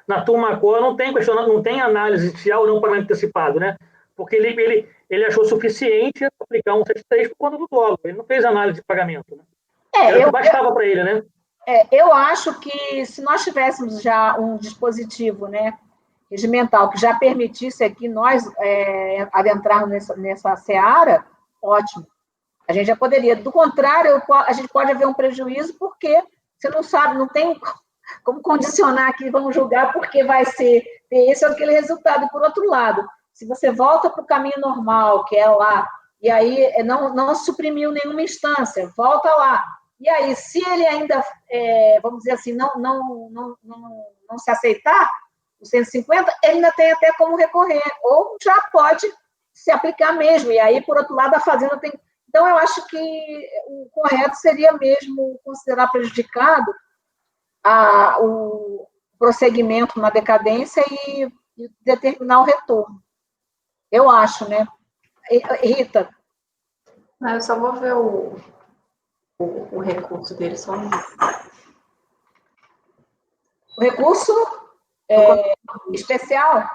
na turma COR não tem análise se há ou não pagamento antecipado, né? Porque ele achou suficiente aplicar um 73 por conta do dólar. Ele não fez análise de pagamento. Né? Bastava para ele, né? Eu acho que se nós tivéssemos já um dispositivo, né, regimental que já permitisse aqui nós adentrarmos nessa seara, ótimo. A gente já poderia. Do contrário, a gente pode haver um prejuízo porque você não sabe, não tem como condicionar aqui, vamos julgar porque vai ter esse ou aquele resultado. E, por outro lado, se você volta para o caminho normal, que é lá, e aí não suprimiu nenhuma instância, volta lá. E aí, se ele ainda, vamos dizer assim, não se aceitar, o 150, ele ainda tem até como recorrer, ou já pode se aplicar mesmo. E aí, por outro lado, a Fazenda tem... Então, eu acho que o correto seria mesmo considerar prejudicado o prosseguimento na decadência e determinar o retorno. Eu acho, né? Rita? Eu só vou ver o recurso dele, só um... O recurso especial?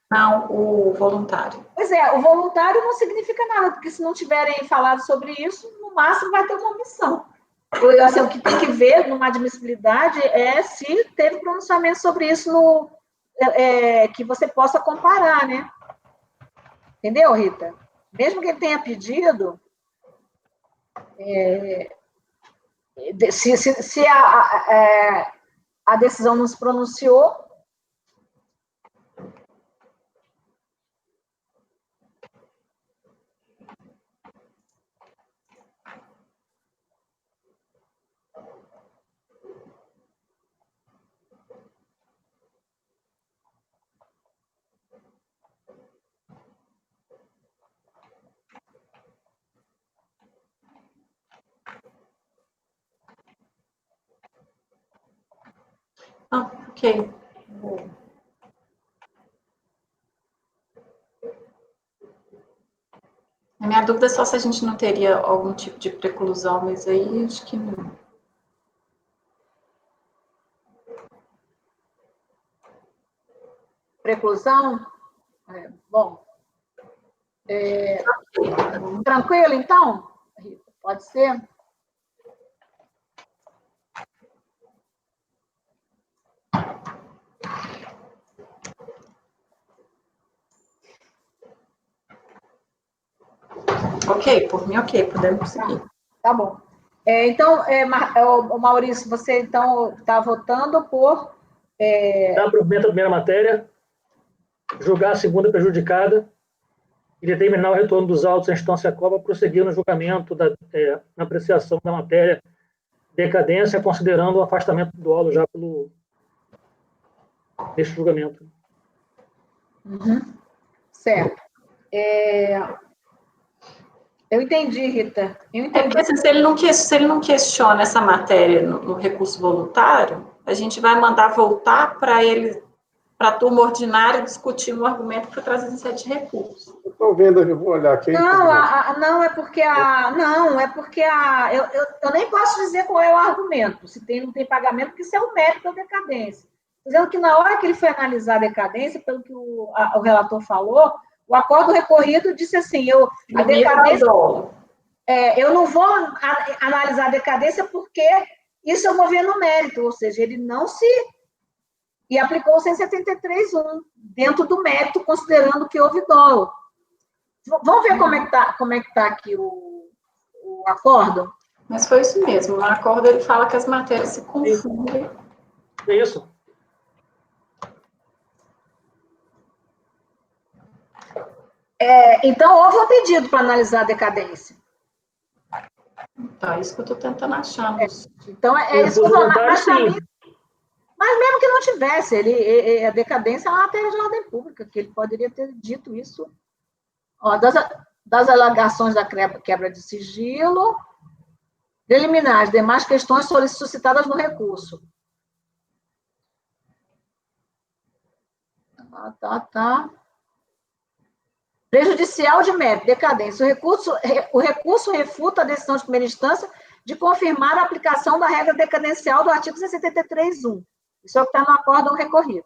Não, o voluntário. Pois é, o voluntário não significa nada, porque se não tiverem falado sobre isso, no máximo vai ter uma omissão. Assim, o que tem que ver numa admissibilidade é se teve pronunciamento sobre isso que você possa comparar, né? Entendeu, Rita? Mesmo que ele tenha pedido, se a decisão não se pronunciou, Ah, ok. A minha dúvida é só se a gente não teria algum tipo de preclusão, mas aí acho que não. Preclusão? Bom. Tranquilo, então? Pode ser? Ok, por mim, ok, podemos seguir. Tá bom. Então, Maurício, você então está votando por... Dar provimento à primeira matéria, julgar a segunda prejudicada e determinar o retorno dos autos à instância cobra, prosseguir no julgamento, na apreciação da matéria decadência, considerando o afastamento do dolo já neste julgamento. Certo. Eu entendi, Rita. Eu entendi. Porque assim, se ele não questiona essa matéria no recurso voluntário, a gente vai mandar voltar para a turma ordinária discutir um argumento que foi trazido em 7 recursos. Eu estou vendo, eu vou olhar aqui. Não, é porque eu nem posso dizer qual é o argumento, se tem ou não tem pagamento, porque isso é o mérito da decadência. Dizendo que na hora que ele foi analisar a decadência, pelo que o relator falou, o acordo recorrido disse assim, a decadência... eu não vou analisar a decadência porque isso eu vou ver no mérito, ou seja, ele não se... E aplicou o 173.1 dentro do mérito, considerando que houve dolo. Vamos ver como é que tá aqui o acordo? Mas foi isso mesmo, no acordo ele fala que as matérias se confundem. É isso. Então, houve um pedido para analisar a decadência. Tá, isso que eu estou tentando achar. Então, isso que eu falo, mas para mim... Mas mesmo que não tivesse, a decadência é uma matéria de ordem pública, que ele poderia ter dito isso. Das alegações da quebra de sigilo, eliminar as demais questões suscitadas no recurso. Tá. Prejudicial de mérito, decadência. O recurso refuta a decisão de primeira instância de confirmar a aplicação da regra decadencial do artigo 173.1. Isso é o que está no acordo recorrido.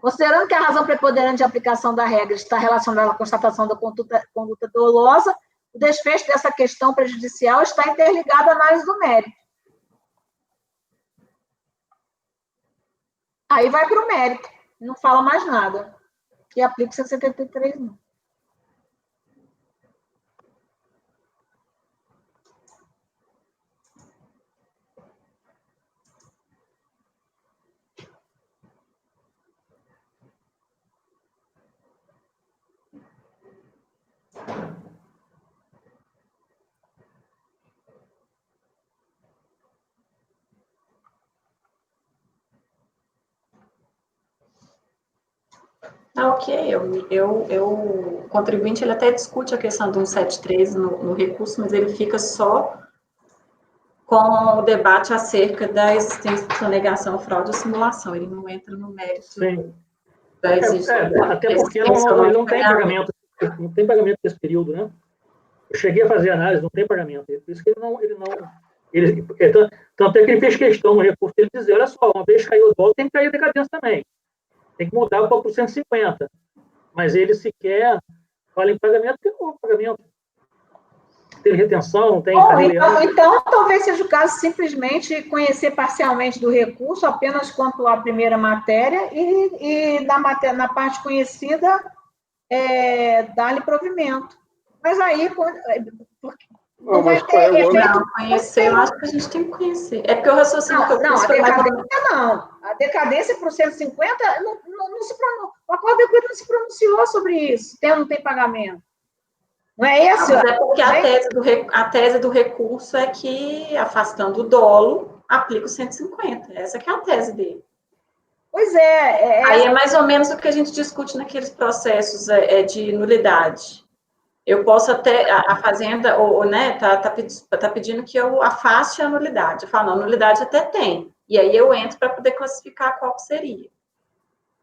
Considerando que a razão preponderante de aplicação da regra está relacionada à constatação da conduta dolosa, o desfecho dessa questão prejudicial está interligado à análise do mérito. Aí vai para o mérito, não fala mais nada, que aplica o 173.1. Ok, o contribuinte ele até discute a questão do 173 no recurso, mas ele fica só com o debate acerca da existência de sonegação, fraude ou simulação, ele não entra no mérito da existência. Até porque ele não tem pagamento, não tem pagamento desse período, né? Eu cheguei a fazer análise, não tem pagamento, por isso que tanto é que ele fez questão no recurso, ele dizer, olha só, uma vez caiu o dólar, tem que cair a decadência também. Tem que mudar para 150. Mas ele sequer fala em pagamento, porque não houve pagamento. Tem retenção, não tem... Então, talvez seja o caso simplesmente conhecer parcialmente do recurso, apenas quanto à primeira matéria, e na parte conhecida, dar-lhe provimento. Mas aí... Não vai ter efeito. Não, conhecer, eu acho que a gente tem que conhecer. É porque o raciocínio que eu fiz foi mais... Não, a decadência para o 150, o acordo não se pronunciou sobre isso, tem ou não tem pagamento. Não é esse? Mas é porque a tese do recurso é que, afastando o dolo, aplica o 150. Essa que é a tese dele. Pois é. Aí é mais ou menos o que a gente discute naqueles processos de nulidade. Eu posso até, a Fazenda, tá pedindo que eu afaste a nulidade. Eu falo, não, nulidade até tem, E aí eu entro para poder classificar qual que seria.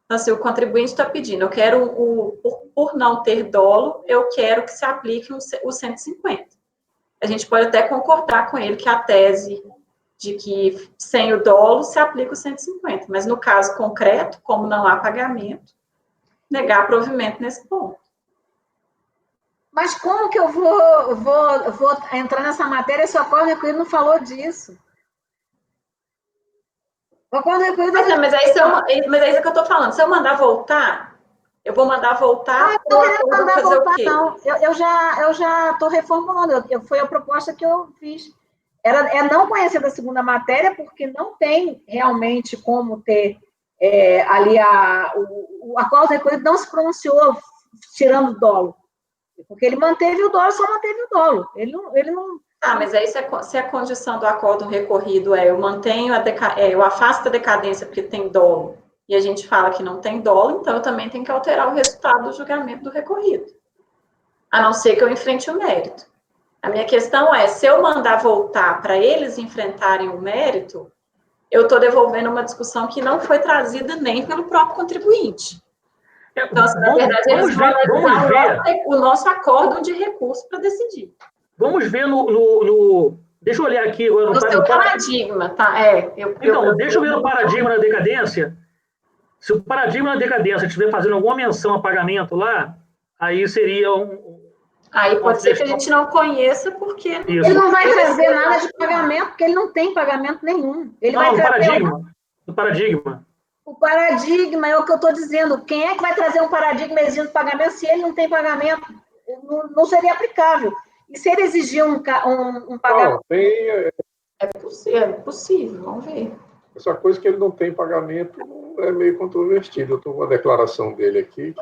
Então, assim, o contribuinte está pedindo, eu quero, por não ter dolo, eu quero que se aplique o 150. A gente pode até concordar com ele que a tese de que sem o dolo se aplica o 150, mas no caso concreto, como não há pagamento, negar provimento nesse ponto. Mas como que eu vou entrar nessa matéria se o acordo recolhido não falou disso? O acordo recolhido... Mas é isso que eu estou falando. Se eu mandar voltar, eu vou mandar voltar para o acordo fazer o quê? Não, eu já estou reformulando. Foi a proposta que eu fiz. É não conhecer da segunda matéria, porque não tem realmente como ter ali o acordo recolhido não se pronunciou tirando o dolo. Porque ele manteve o dolo, só manteve o dolo. Ele não... mas aí se a condição do acordo recorrido eu mantenho eu afasto a decadência porque tem dolo, e a gente fala que não tem dolo, então eu também tenho que alterar o resultado do julgamento do recorrido. A não ser que eu enfrente o mérito. A minha questão é, se eu mandar voltar para eles enfrentarem o mérito, eu estou devolvendo uma discussão que não foi trazida nem pelo próprio contribuinte. Então, na verdade, eles vão analisar o nosso acórdão de recurso para decidir. Vamos ver deixa eu olhar aqui. No seu paradigma, tá? Então, deixa eu ver no paradigma da decadência. Se o paradigma da decadência estiver fazendo alguma menção a pagamento lá, aí seria Aí pode ser que a gente não conheça, porque... Ele não vai trazer nada de pagamento, porque ele não tem pagamento nenhum. Ele vai trazer no paradigma. O paradigma é o que eu estou dizendo. Quem é que vai trazer um paradigma exigindo pagamento se ele não tem pagamento? Não seria aplicável. E se ele exigir um pagamento? É possível, vamos ver. Essa coisa que ele não tem pagamento é meio controvertido. Eu estou com a declaração dele aqui.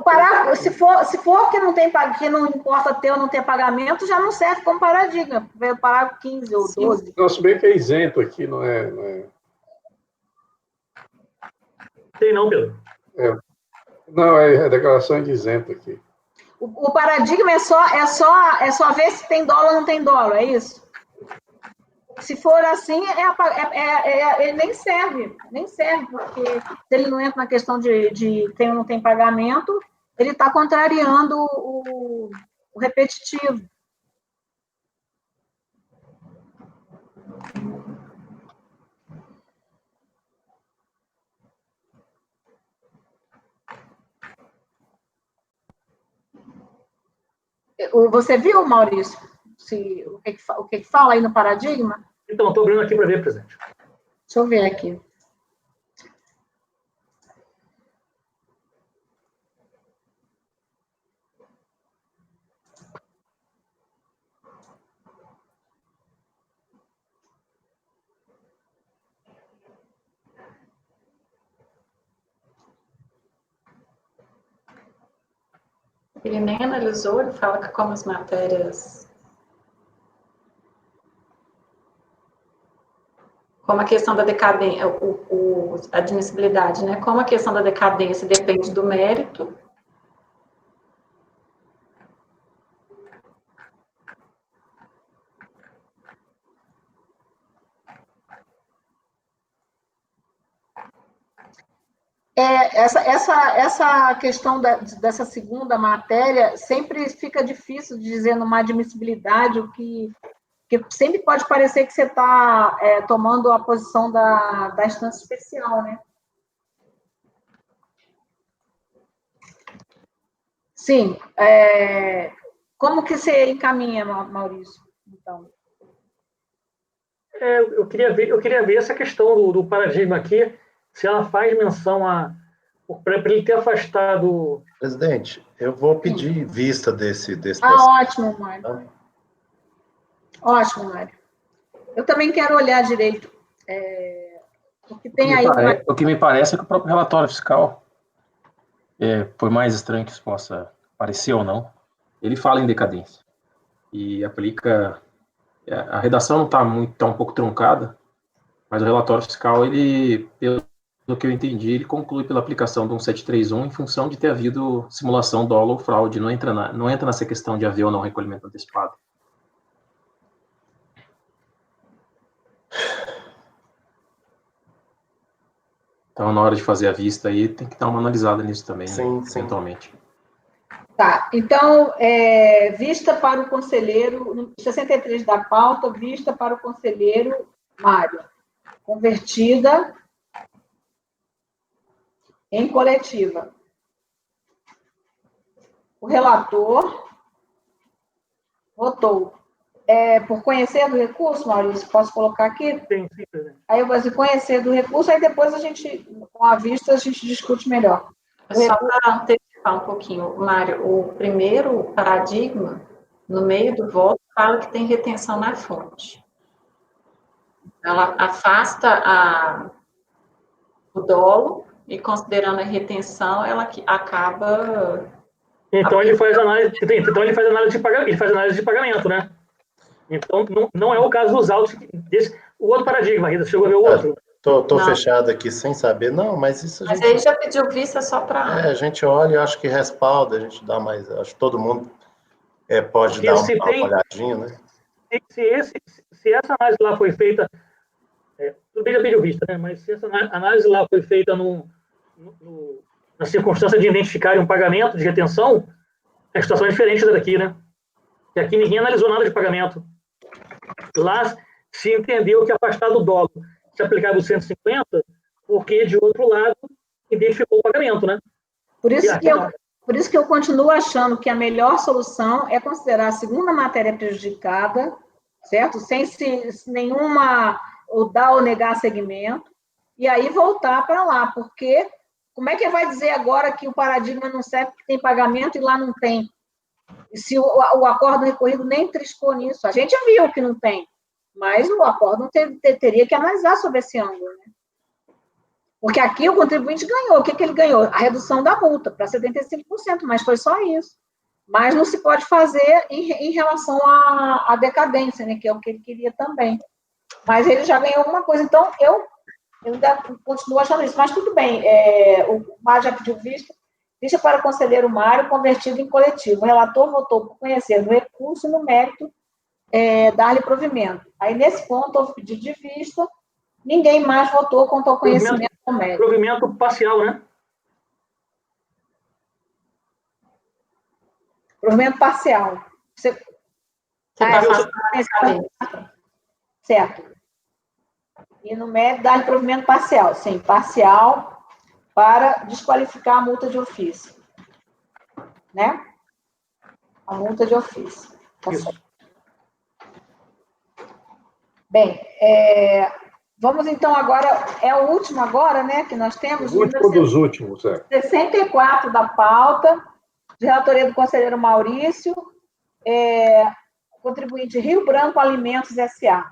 Se for que não importa ter ou não ter pagamento, já não serve como paradigma. O parágrafo 15 ou 12. Não, se bem que é isento aqui, não é... Tem não, Pedro? Não, é a declaração de isento aqui. O paradigma é só ver se tem dolo ou não tem dolo, é isso? Se for assim, ele nem serve, porque se ele não entra na questão de tem ou não tem pagamento, ele está contrariando o repetitivo. Você viu, Maurício, o que fala aí no paradigma? Então, estou abrindo aqui para ver, presidente. Deixa eu ver aqui. Ele nem analisou, ele fala que como as matérias... Como a questão da decadência, a admissibilidade, né? Como a questão da decadência depende do mérito. Essa questão dessa segunda matéria sempre fica difícil de dizer numa admissibilidade, o que sempre pode parecer que você está tomando a posição da instância especial, né? Sim. Como que você encaminha, Maurício? Então. Eu queria ver essa questão do paradigma aqui, se ela faz menção para ele ter afastado... Presidente, eu vou pedir vista desse processo. Ótimo, Mário. Ótimo, Mário. Eu também quero olhar direito. O que me parece é que o próprio relatório fiscal, por mais estranho que isso possa parecer ou não, ele fala em decadência. E aplica... A redação está um pouco truncada, mas o relatório fiscal, ele, pelo que eu entendi, ele conclui pela aplicação do 1731 em função de ter havido simulação, dolo ou fraude. Não entra nessa questão de haver ou não recolhimento antecipado. Então, na hora de fazer a vista aí, tem que dar uma analisada nisso também, sim, né, eventualmente. Tá, então, vista para o conselheiro, 63 da pauta, vista para o conselheiro Mário, convertida em coletiva. O relator votou. Por conhecer do recurso, Maurício, posso colocar aqui? Sim, presidente. Aí eu vou dizer conhecer do recurso, aí depois a gente, com a vista, a gente discute melhor. Só para antecipar um pouquinho, Mário, o primeiro paradigma, no meio do voto, fala que tem retenção na fonte. Ela afasta o dolo e, considerando a retenção, ela acaba... Então, ele faz análise de pagamento, né? Então, não é o caso dos autos. O outro paradigma, Rita, chegou a ver o outro? Tô fechado aqui sem saber. Não, mas isso Mas aí já pediu vista só para... a gente olha e acho que respalda, a gente dá mais... Acho que todo mundo pode dar uma olhadinha, né? Se essa análise lá foi feita... tudo bem, já pediu vista, né? Mas se essa análise lá foi feita na circunstância de identificar um pagamento de retenção, a situação é diferente daqui, né? Porque aqui ninguém analisou nada de pagamento. Lá se entendeu que afastar do dolo se aplicava o 150, porque, de outro lado, identificou o pagamento, né? Por isso que eu continuo achando que a melhor solução é considerar a segunda matéria prejudicada, certo? Sem nenhuma, ou dar ou negar segmento, e aí voltar para lá, porque como é que vai dizer agora que o paradigma não serve porque tem pagamento e lá não tem? E se o acordo recorrido nem triscou nisso, a gente viu que não tem, mas o acordo teria que analisar sobre esse ângulo, né? Porque aqui o contribuinte ganhou. O que ele ganhou? A redução da multa para 75%, mas foi só isso. Mas não se pode fazer em relação à decadência, né, que é o que ele queria também. Mas ele já ganhou alguma coisa. Então, eu ainda continuo achando isso. Mas tudo bem. O Mário já pediu vista para o conselheiro Mário, convertido em coletivo. O relator votou por conhecer no recurso e no mérito dar-lhe provimento. Aí, nesse ponto, houve pedido de vista. Ninguém mais votou quanto ao conhecimento do mérito. Provimento parcial, né? Provimento parcial. Certo. E no mérito dar provimento parcial. Sim, parcial para desqualificar a multa de ofício. Né? A multa de ofício. Tá certo. Bem, vamos, então, agora, o último agora, né, que nós temos. O último dos últimos, 64 da pauta, de relatoria do conselheiro Maurício, contribuinte Rio Branco Alimentos S.A.,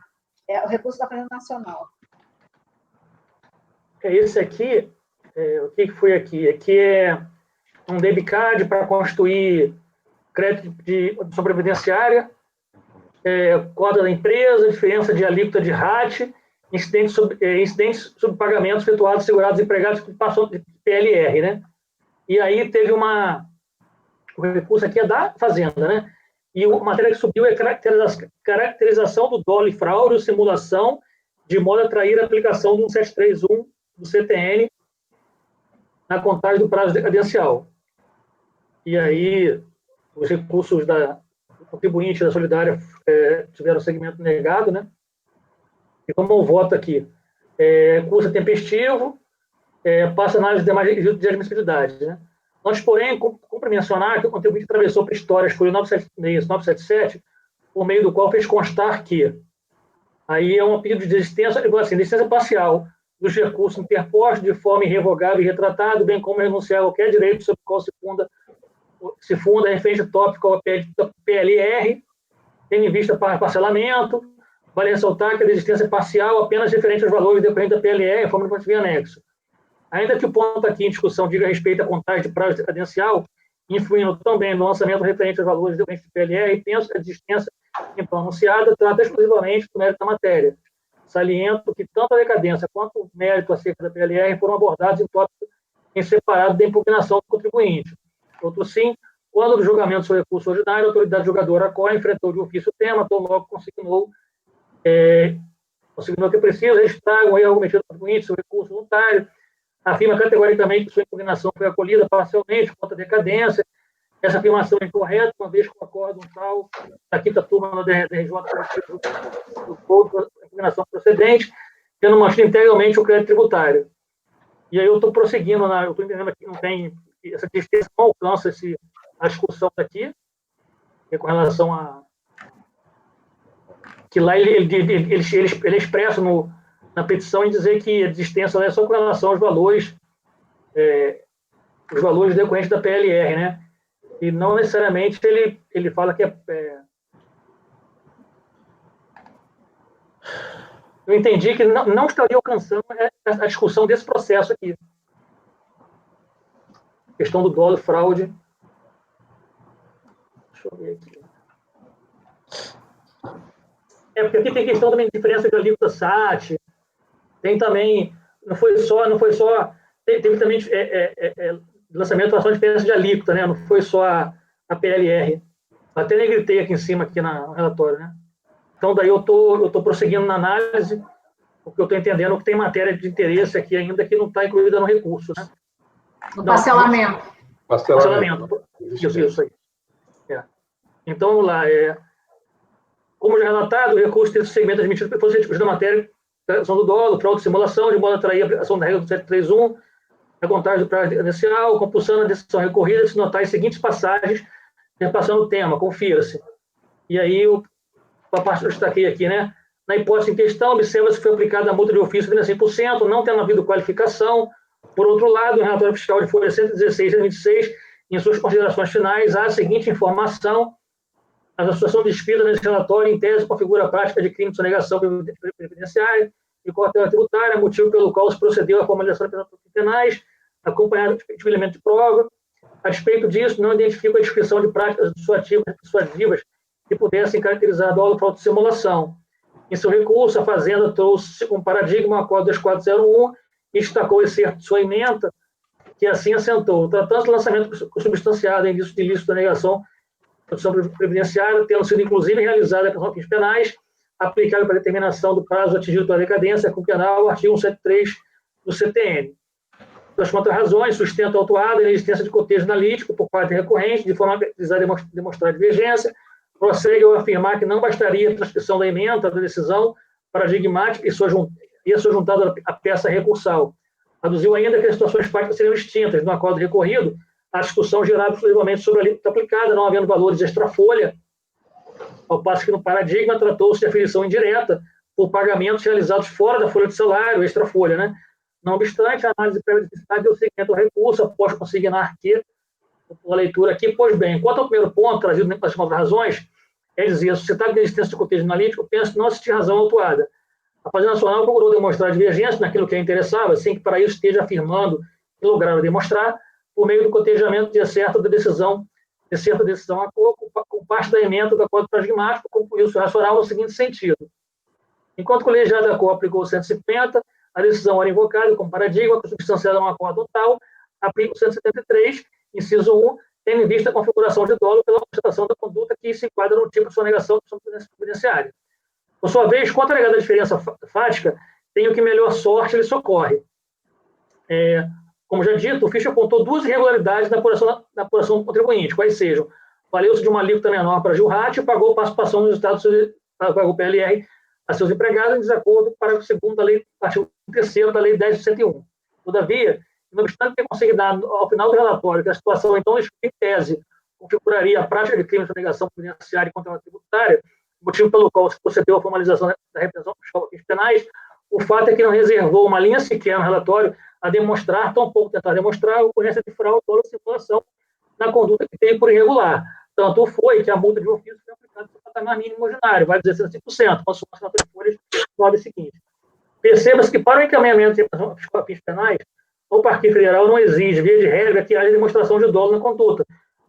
o recurso da Presidência Nacional. Esse aqui, o que foi aqui? Aqui é um debitcard para constituir crédito de sobrevivenciária, cota da empresa, diferença de alíquota de RAT, incidentes sobre pagamentos efetuados, segurados empregados que passou de PLR, né? E aí teve o recurso aqui é da Fazenda, né? E a matéria que subiu é caracterização do dolo e fraude ou simulação de modo a atrair a aplicação do 1731 do CTN na contagem do prazo decadencial. E aí os recursos do contribuinte da Solidária tiveram segmento negado, né? E como eu voto aqui, curso tempestivo, passa análise de admissibilidade, né? Nós, porém, cumpre mencionar que o contribuinte atravessou para histórias, foi o 977, por meio do qual fez constar que aí é um pedido de desistência, assim, desistência parcial dos recursos interpostos de forma irrevogável e retratado, bem como renunciar a qualquer direito sobre o qual se funda a referência tópica ao PLR, tendo em vista para parcelamento. Vale ressaltar que a desistência parcial apenas referente aos valores decorrentes da PLR, conforme no contigo anexo. Ainda que o ponto aqui em discussão diga respeito à contagem de prazo decadencial, influindo também no lançamento referente aos valores decorrentes do PLR, penso que a desistência então anunciada trata exclusivamente do mérito da matéria. Saliento que tanto a decadência quanto o mérito acerca da PLR foram abordados em tópico em separado da impugnação do contribuinte. Outro sim, quando no julgamento sobre recurso ordinário, a autoridade julgadora ACOR enfrentou de ofício o tema, então logo consignou que é preciso registrar um erro cometido pelo contribuinte sobre recurso voluntário, afirma categoricamente que sua impugnação foi acolhida parcialmente contra a decadência. Essa afirmação é incorreta, uma vez que o acórdão tal da quinta turma da DRJ do Código da impugnação procedente, tendo mantido integralmente o crédito tributário. E aí eu estou prosseguindo, eu estou entendendo que não tem, essa distância não alcança a discussão daqui, com relação a... que lá ele é expresso na petição em dizer que a desistência é só com relação aos valores, os valores decorrentes da PLR, né? E não necessariamente ele fala que eu entendi que não estaria alcançando a discussão desse processo aqui. Questão do dolo, fraude. Deixa eu ver aqui. Porque aqui tem questão também de diferença de alíquota SAT, tem também, não foi só, teve também lançamento de ação de diferença de alíquota, né? Não foi só a PLR. Até negritei aqui em cima, aqui no relatório, né? Então, daí eu tô prosseguindo na análise, porque eu estou entendendo que tem matéria de interesse aqui ainda que não está incluída no recurso, né? No parcelamento. Parcelamento. Isso aí. Então, vamos lá. Como já relatado, o recurso tem segmento admitido que fosse discutido na matéria ação do dolo, fraude e simulação, de modo a atrair a aplicação da regra do 731, a contagem do prazo inicial, compulsando a decisão recorrida, se notar as seguintes passagens, repassando o tema, confira-se. E aí, a parte que eu destaquei aqui, né? Na hipótese em questão, observa-se que foi aplicada a multa de ofício de 100%, não tendo havido qualificação. Por outro lado, o relatório fiscal de folha 116 e 26, em suas considerações finais, há a seguinte informação: a associação despida nesse relatório, em tese, configura a prática de crime de sonegação previdenciária e cautelar tributária, motivo pelo qual se procedeu à formalização de penais, acompanhado de elemento de prova. A despeito disso, não identifica a descrição de práticas dissuasivas que pudessem caracterizar dolo, fraude e simulação. Em seu recurso, a Fazenda trouxe como paradigma o Acordo 2401 e destacou esse certo de sua ementa, que assim assentou: tratando-se de lançamento substanciado em indício de ilícito da negação produção previdenciária, tendo sido inclusive realizada por fins penais, aplicável para determinação do prazo atingido pela decadência, com penal, o artigo 173 do CTN. Das contra-razões, sustenta o autuado a inexistência de cotejo analítico por parte recorrente, de forma a precisar demonstrar divergência, prossegue ao afirmar que não bastaria a transcrição da ementa da decisão paradigmática e a sua juntada à peça recursal. Aduziu ainda que as situações fáticas seriam distintas no acordo recorrido, a discussão gerada exclusivamente sobre a alíquota aplicada, não havendo valores extra-folha, ao passo que no paradigma tratou-se de aferição indireta por pagamentos realizados fora da folha de salário, extra-folha, né? Não obstante, a análise prévia de necessidade deu seguimento ao recurso, após consignar que, a leitura aqui, pois bem, quanto ao primeiro ponto, trazido nas razões, é dizer, suscitado a existência de cotejo analítico, penso que não assistir razão autuada. A Fazenda Nacional procurou demonstrar divergência naquilo que a interessava, sem que para isso esteja afirmando que lograva demonstrar, por meio do cotejamento de certa decisão com parte da ementa do acordo paradigmático, concluiu seu racional no seguinte sentido: enquanto o colegiado da COP aplicou o 150, a decisão era invocada como paradigma, substanciada a um acordo tal, aplica o 173, inciso 1, tendo em vista a configuração de dolo pela constatação da conduta que se enquadra no tipo de sonegação previdenciária. Por sua vez, quanto à alegada diferença fática, tem o que melhor sorte lhe socorre. Como já dito, o Fischer apontou duas irregularidades na apuração do contribuinte, quais sejam: valeu-se de uma alíquota menor para Gilrat e pagou participação nos estados, pagou PLR a seus empregados em desacordo com o parágrafo 2º da lei, artigo 3º da lei 10.101. Todavia, não obstante ter consignado ao final do relatório que a situação, então, em tese, configuraria a prática de crime de sonegação previdenciária e contra a tributária, motivo pelo qual se procedeu à formalização da representação fiscal dos penais, o fato é que não reservou uma linha sequer no relatório a demonstrar, tampouco tentar demonstrar, a ocorrência de fraude ou simulação na conduta que teve por irregular. Tanto foi que a multa de ofício foi aplicada no patamar mínimo ordinário, vai dizer 105%, com a assinatura de folhas no ordem seguinte. Perceba-se que, para o encaminhamento de representação fiscal a fins penais, o Parquinho Federal não exige, via de regra, que haja demonstração de dolo na conduta,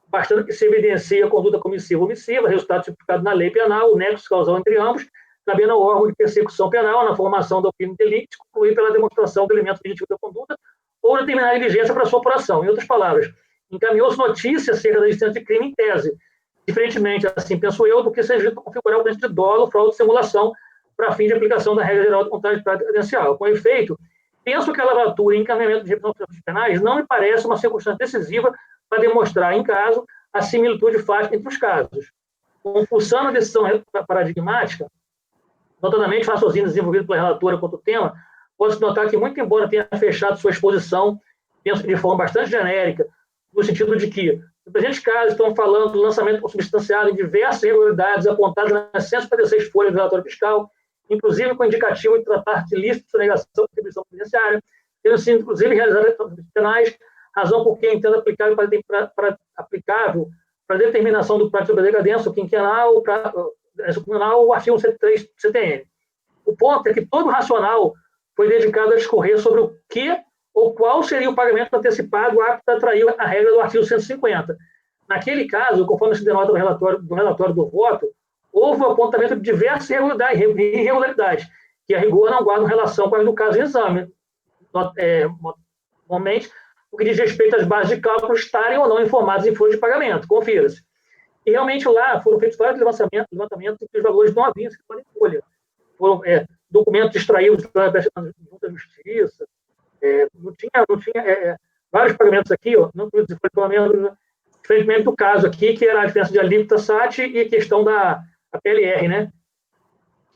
bastando que se evidencie a conduta comissiva ou omissiva, resultado tipificado na lei penal, o nexo causal entre ambos, cabendo ao órgão de persecução penal, na formação do crime delicto, concluir pela demonstração do elemento objetivo da conduta ou determinar a diligência para sua apuração. Em outras palavras, encaminhou-se notícia acerca da existência de crime em tese, diferentemente, assim penso eu, do que seja configurar o crime de dolo, fraude e simulação para fim de aplicação da regra geral do contagem de prática credencial. Com efeito, penso que a lavratura e encaminhamento de revisão dos penais não me parece uma circunstância decisiva para demonstrar, em caso, a similitude fática entre os casos. Compulsando a decisão paradigmática, notadamente raciocínio desenvolvido pela relatora quanto ao tema, pode-se notar que, muito embora tenha fechado sua exposição, penso que de forma bastante genérica, no sentido de que, no presente caso, estão falando do lançamento substanciado em diversas irregularidades apontadas nas 156 folhas do relatório fiscal, inclusive com indicativo de tratar de ilícito de sonegação de contribuição previdenciária, tendo sido, inclusive, realizadas penais, razão por que entendo aplicável para determinação do prazo de decadência, o quinquenal, o artigo 103 do CTN. O ponto é que todo o racional foi dedicado a discorrer sobre o que ou qual seria o pagamento antecipado apto a atrair a regra do artigo 150. Naquele caso, conforme se denota no relatório do voto, houve o apontamento de diversas irregularidades, que a rigor não guardam relação com as do caso em exame. Normalmente, o que diz respeito às bases de cálculo estarem ou não informadas em folha de pagamento. Confira-se. E realmente lá foram feitos vários levantamentos em que os valores não haviam sido em folha. Foram documentos extraídos da Junta da Justiça, não tinha vários pagamentos aqui, não foi pelo menos diferentemente do caso aqui, que era a diferença de alíquota SAT e a questão da PLR, né?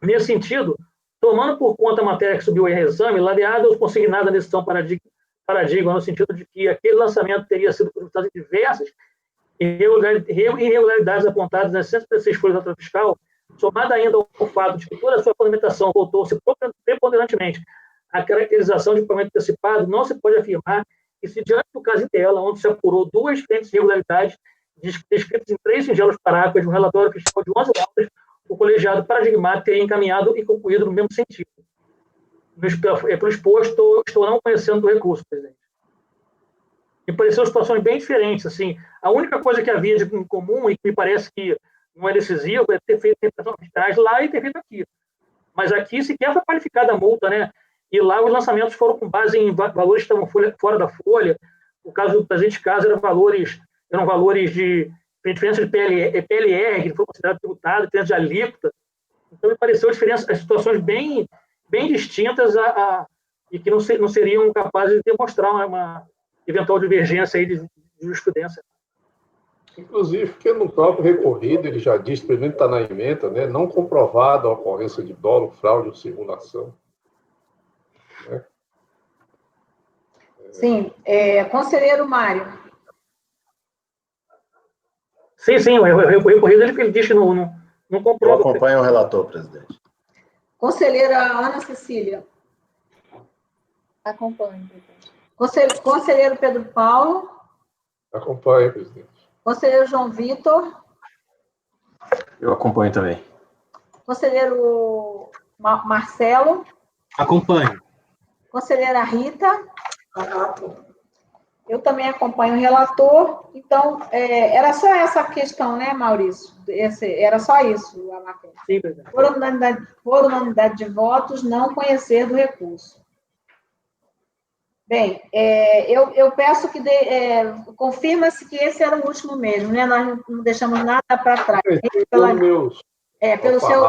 Nesse sentido, tomando por conta a matéria que subiu em exame, ladeada ou consignada na decisão paradigma, no sentido de que aquele lançamento teria sido resultado de diversas irregularidades apontadas nas 136 folhas da nota fiscal, somada ainda ao fato de que toda a sua fundamentação voltou-se preponderantemente à caracterização de pagamento antecipado, não se pode afirmar que, se diante do caso em tela, onde se apurou duas diferentes irregularidades descritas em 3 singelos parágrafos de um relatório fiscal de 11 laudas, o colegiado paradigmático teria encaminhado e concluído no mesmo sentido. Pelo exposto, estou não conhecendo do recurso, presidente. Me pareceram situações bem diferentes. Assim, a única coisa que havia em comum, e que me parece que não é decisivo, é ter feito interpretação fiscais lá e ter feito aqui. Mas aqui sequer foi qualificada a multa, né? E lá os lançamentos foram com base em valores que estavam fora da folha. O caso do presente caso eram valores de diferença de PLR, que foi considerado tributado, diferença de alíquota. Então, me pareceu situações bem distintas e que não seriam capazes de demonstrar uma eventual divergência aí de jurisprudência. Inclusive, porque no próprio recorrido, ele já diz, primeiro está na emenda, né, não comprovada a ocorrência de dolo, fraude ou simulação. Né? Sim. Conselheiro Mário. Sim, o recorrido ele diz que não comprova. Eu acompanho o relator, presidente. Conselheira Ana Cecília. Acompanho, presidente. Conselheiro Pedro Paulo. Acompanho, presidente. Conselheiro João Vitor. Eu acompanho também. Conselheiro Marcelo. Acompanho. Conselheira Rita. Eu também acompanho o relator. Então, era só essa questão, né, Maurício? Era só isso a matéria. Sim, presidente. Por unanimidade de votos, não conhecer do recurso. Bem, eu peço que confirma-se que esse era o último mesmo, né? Nós não deixamos nada para trás. Pelo seu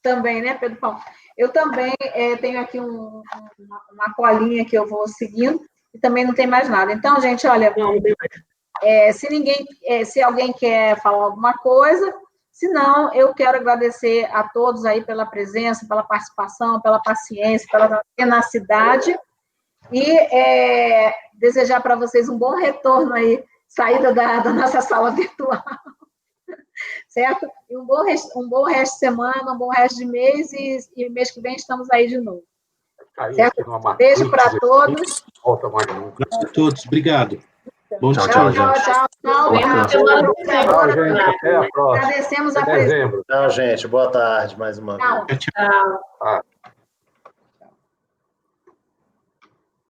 também, né, Pedro Paulo? Eu também tenho aqui uma colinha que eu vou seguindo e também não tem mais nada. Então, gente, olha, não tem mais. Se alguém quer falar alguma coisa, se não, eu quero agradecer a todos aí pela presença, pela participação, pela paciência, pela tenacidade. E desejar para vocês um bom retorno aí, saída da nossa sala virtual, certo? E um bom resto de semana, um bom resto de mês, e mês que vem estamos aí de novo. Certo? Beijo para todos. Volta mais nunca. A todos, obrigado. Bom dia. Tchau, gente. Tchau, gente. Até a próxima. Agradecemos a presença. Tchau, gente. Boa tarde mais uma vez. Tchau.